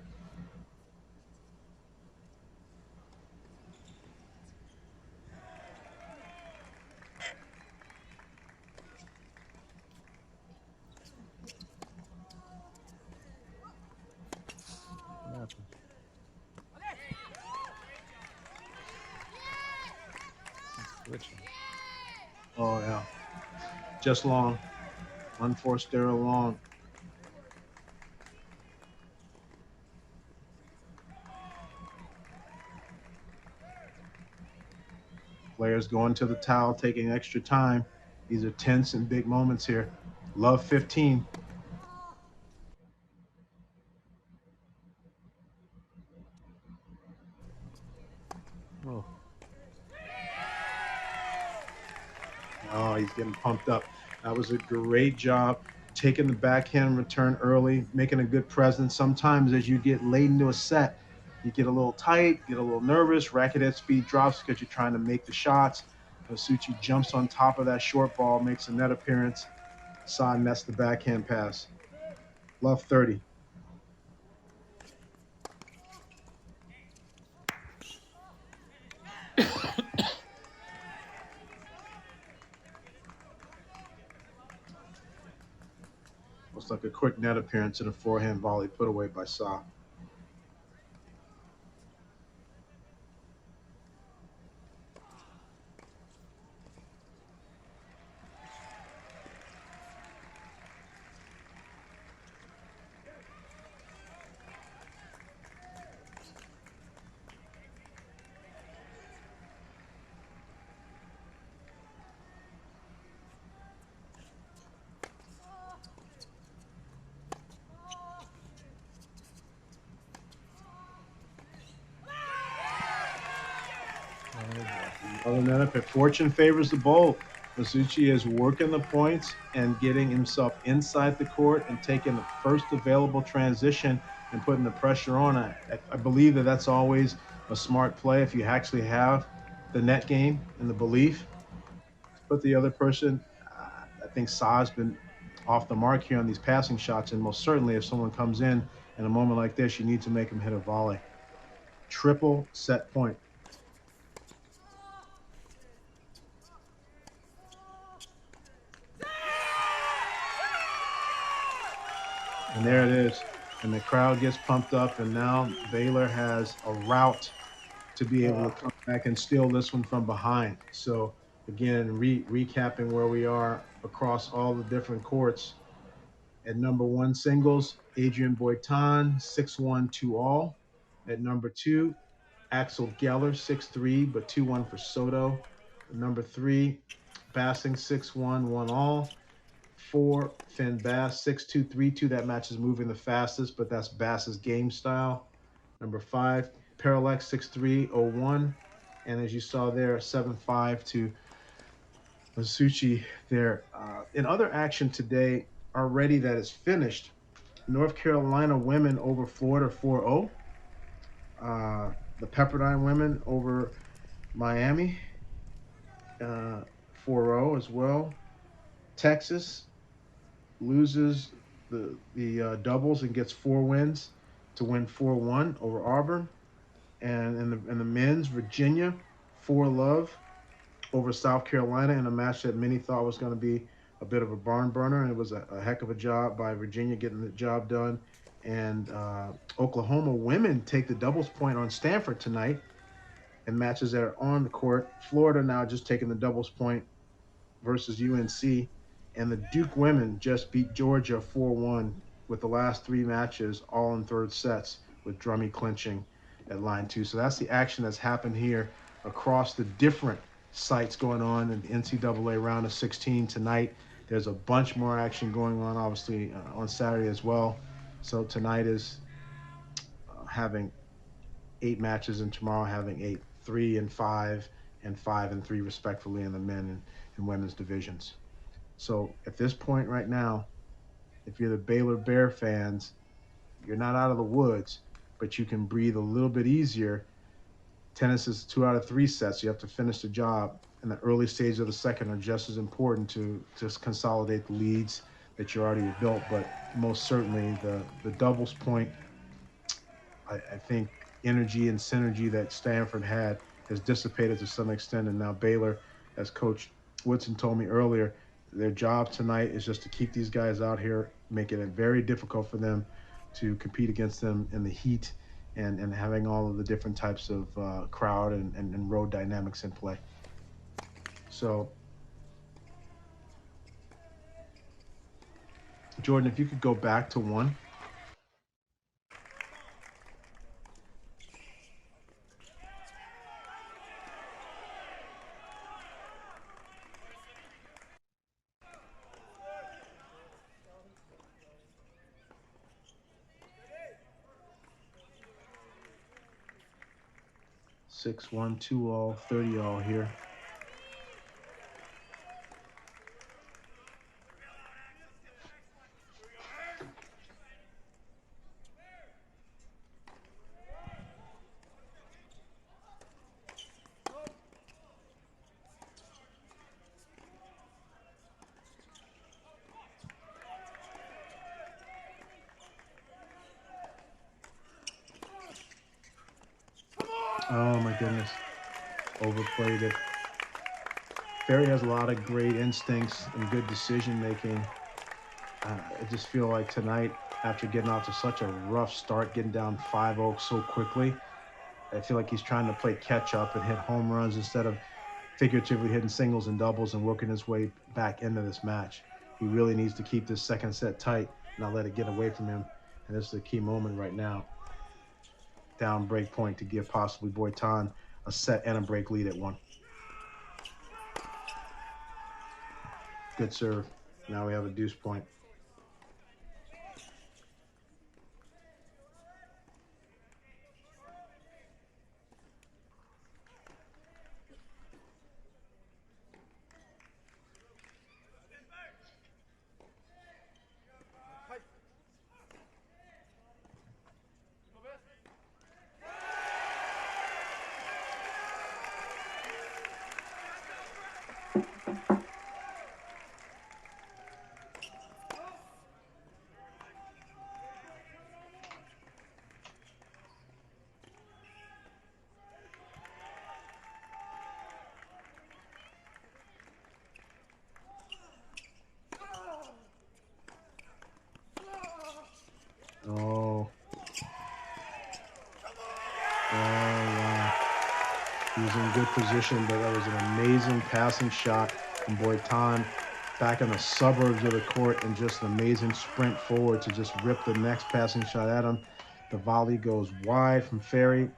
Oh yeah, just long, unforced error long. Players going to the towel, taking extra time. These are tense and big moments here. Love 15. Oh, he's getting pumped up. That was a great job taking the backhand return early, making a good presence. Sometimes as you get late into a set, you get a little tight, get a little nervous, racket head speed drops because you're trying to make the shots. Masucci jumps on top of that short ball, makes a net appearance. Sa nets the backhand pass. Love 30. Looks like a quick net appearance and a forehand volley put away by Sa. Other than that, if fortune favors the bold, Masucci is working the points and getting himself inside the court and taking the first available transition and putting the pressure on. I believe that that's always a smart play if you actually have the net game and the belief. Put the other person, I think Sa's been off the mark here on these passing shots, and most certainly if someone comes in a moment like this, you need to make him hit a volley. Triple set point. And there it is. And the crowd gets pumped up, and now Baylor has a route to be able to come back and steal this one from behind. So again, recapping where we are across all the different courts. At number 1 singles, Adrian Boitan, 6-1 2-all. At number 2, Axel Geller, 6-3, but 2-1 for Soto. At number 3, Bassing, 6-1 1-all. 4, Finn Bass, 6-2 3-2. That match is moving the fastest, but that's Bass's game style. Number 5, Paralex, 6-3 0-1. And as you saw there, 7-5 to Masucci there. In other action today, already that is finished, North Carolina women over Florida 4-0. The Pepperdine women over Miami 4-0 as well. Texas loses the doubles and gets 4 wins to win 4-1 over Auburn. And in the men's, Virginia 4-love over South Carolina in a match that many thought was going to be a bit of a barn burner, and it was a heck of a job by Virginia getting the job done. And Oklahoma women take the doubles point on Stanford tonight in matches that are on the court. Florida now just taking the doubles point versus UNC. And the Duke women just beat Georgia 4-1 with the last 3 matches all in third sets. with Drummy clinching at line 2. So that's the action that's happened here across the different sites going on in the NCAA round of 16 tonight. There's a bunch more action going on, obviously, on Saturday as well. So tonight is having 8 matches, and tomorrow having 8, 3 and 5, and 5 and 3 respectively in the men and women's divisions. So at this point right now, if you're the Baylor Bear fans, you're not out of the woods, but you can breathe a little bit easier. Tennis is 2 out of 3 sets. You have to finish the job, and the early stages of the second are just as important to just consolidate the leads that you already built. But most certainly the doubles point, I think energy and synergy that Stanford had has dissipated to some extent, and now Baylor, as Coach Woodson told me earlier, their job tonight is just to keep these guys out here, making it very difficult for them to compete against them in the heat and having all of the different types of crowd and road dynamics in play. So, Jordan, if you could go back to 1. Six, 1, 2 all, 30 all here. Oh my goodness, overplayed it. Ferry has a lot of great instincts and good decision making. I just feel like tonight, after getting off to such a rough start, getting down 5-0 so quickly, I feel like he's trying to play catch up and hit home runs instead of figuratively hitting singles and doubles and working his way back into this match. He really needs to keep this second set tight, not let it get away from him. And this is a key moment right now. Down break point to give possibly Boitan a set and a break lead at 1. Good serve. Now we have a deuce point. Oh. Oh, wow. He was in good position, but that was an amazing passing shot from Boitan back in the suburbs of the court, and just an amazing sprint forward to just rip the next passing shot at him. The volley goes wide from Ferry.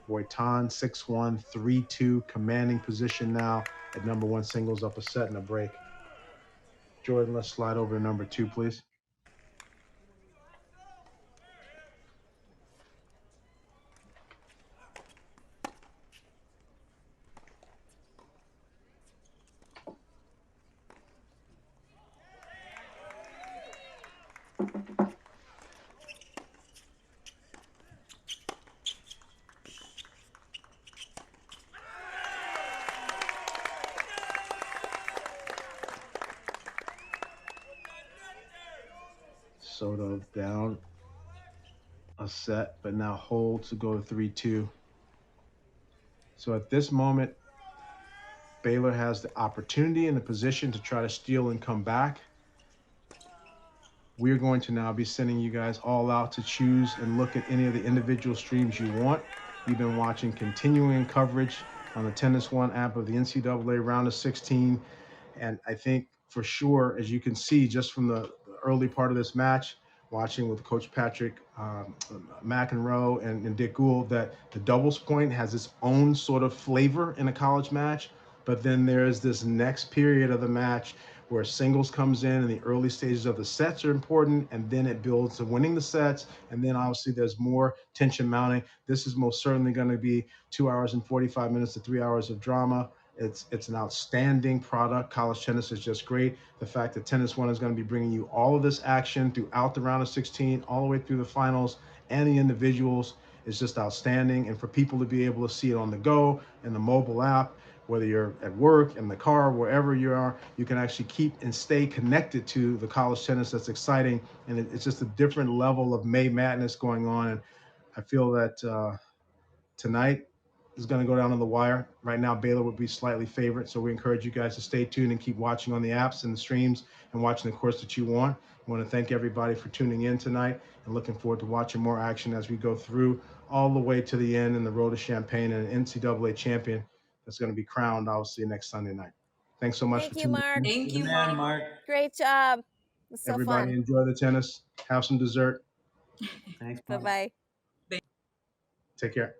Boitan 6-1, 3-2, commanding position now at number 1 singles, up a set and a break. Jordan, let's slide over to number 2, please. Soto down a set, but now holds to go to 3-2. So at this moment, Baylor has the opportunity and the position to try to steal and come back. We're going to now be sending you guys all out to choose and look at any of the individual streams you want. You've been watching continuing coverage on the Tennis One app of the NCAA round of 16. And I think for sure, as you can see just from the early part of this match, watching with Coach Patrick McEnroe and Dick Gould, that the doubles point has its own sort of flavor in a college match. But then there's this next period of the match where singles comes in, and the early stages of the sets are important, and then it builds to winning the sets, and then obviously there's more tension mounting. This is most certainly going to be 2 hours and 45 minutes to 3 hours of drama. It's an outstanding product. College tennis is just great. The fact that Tennis One is going to be bringing you all of this action throughout the round of 16, all the way through the finals and the individuals is just outstanding. And for people to be able to see it on the go in the mobile app, whether you're at work, in the car, wherever you are, you can actually keep and stay connected to the college tennis. That's exciting. And it's just a different level of May Madness going on. And I feel that tonight is going to go down to the wire. Right now, Baylor would be slightly favored. So we encourage you guys to stay tuned and keep watching on the apps and the streams and watching the course that you want. I want to thank everybody for tuning in tonight and looking forward to watching more action as we go through all the way to the end in the road to Champaign and an NCAA champion that's going to be crowned, obviously, next Sunday night. Thanks so much Thank for you, tuning Mark. in. Thank you, Man, Mark. Mark. Great job. It was so Everybody fun. enjoy the tennis. Have some dessert. Thanks, Mark. Bye-bye. Take care.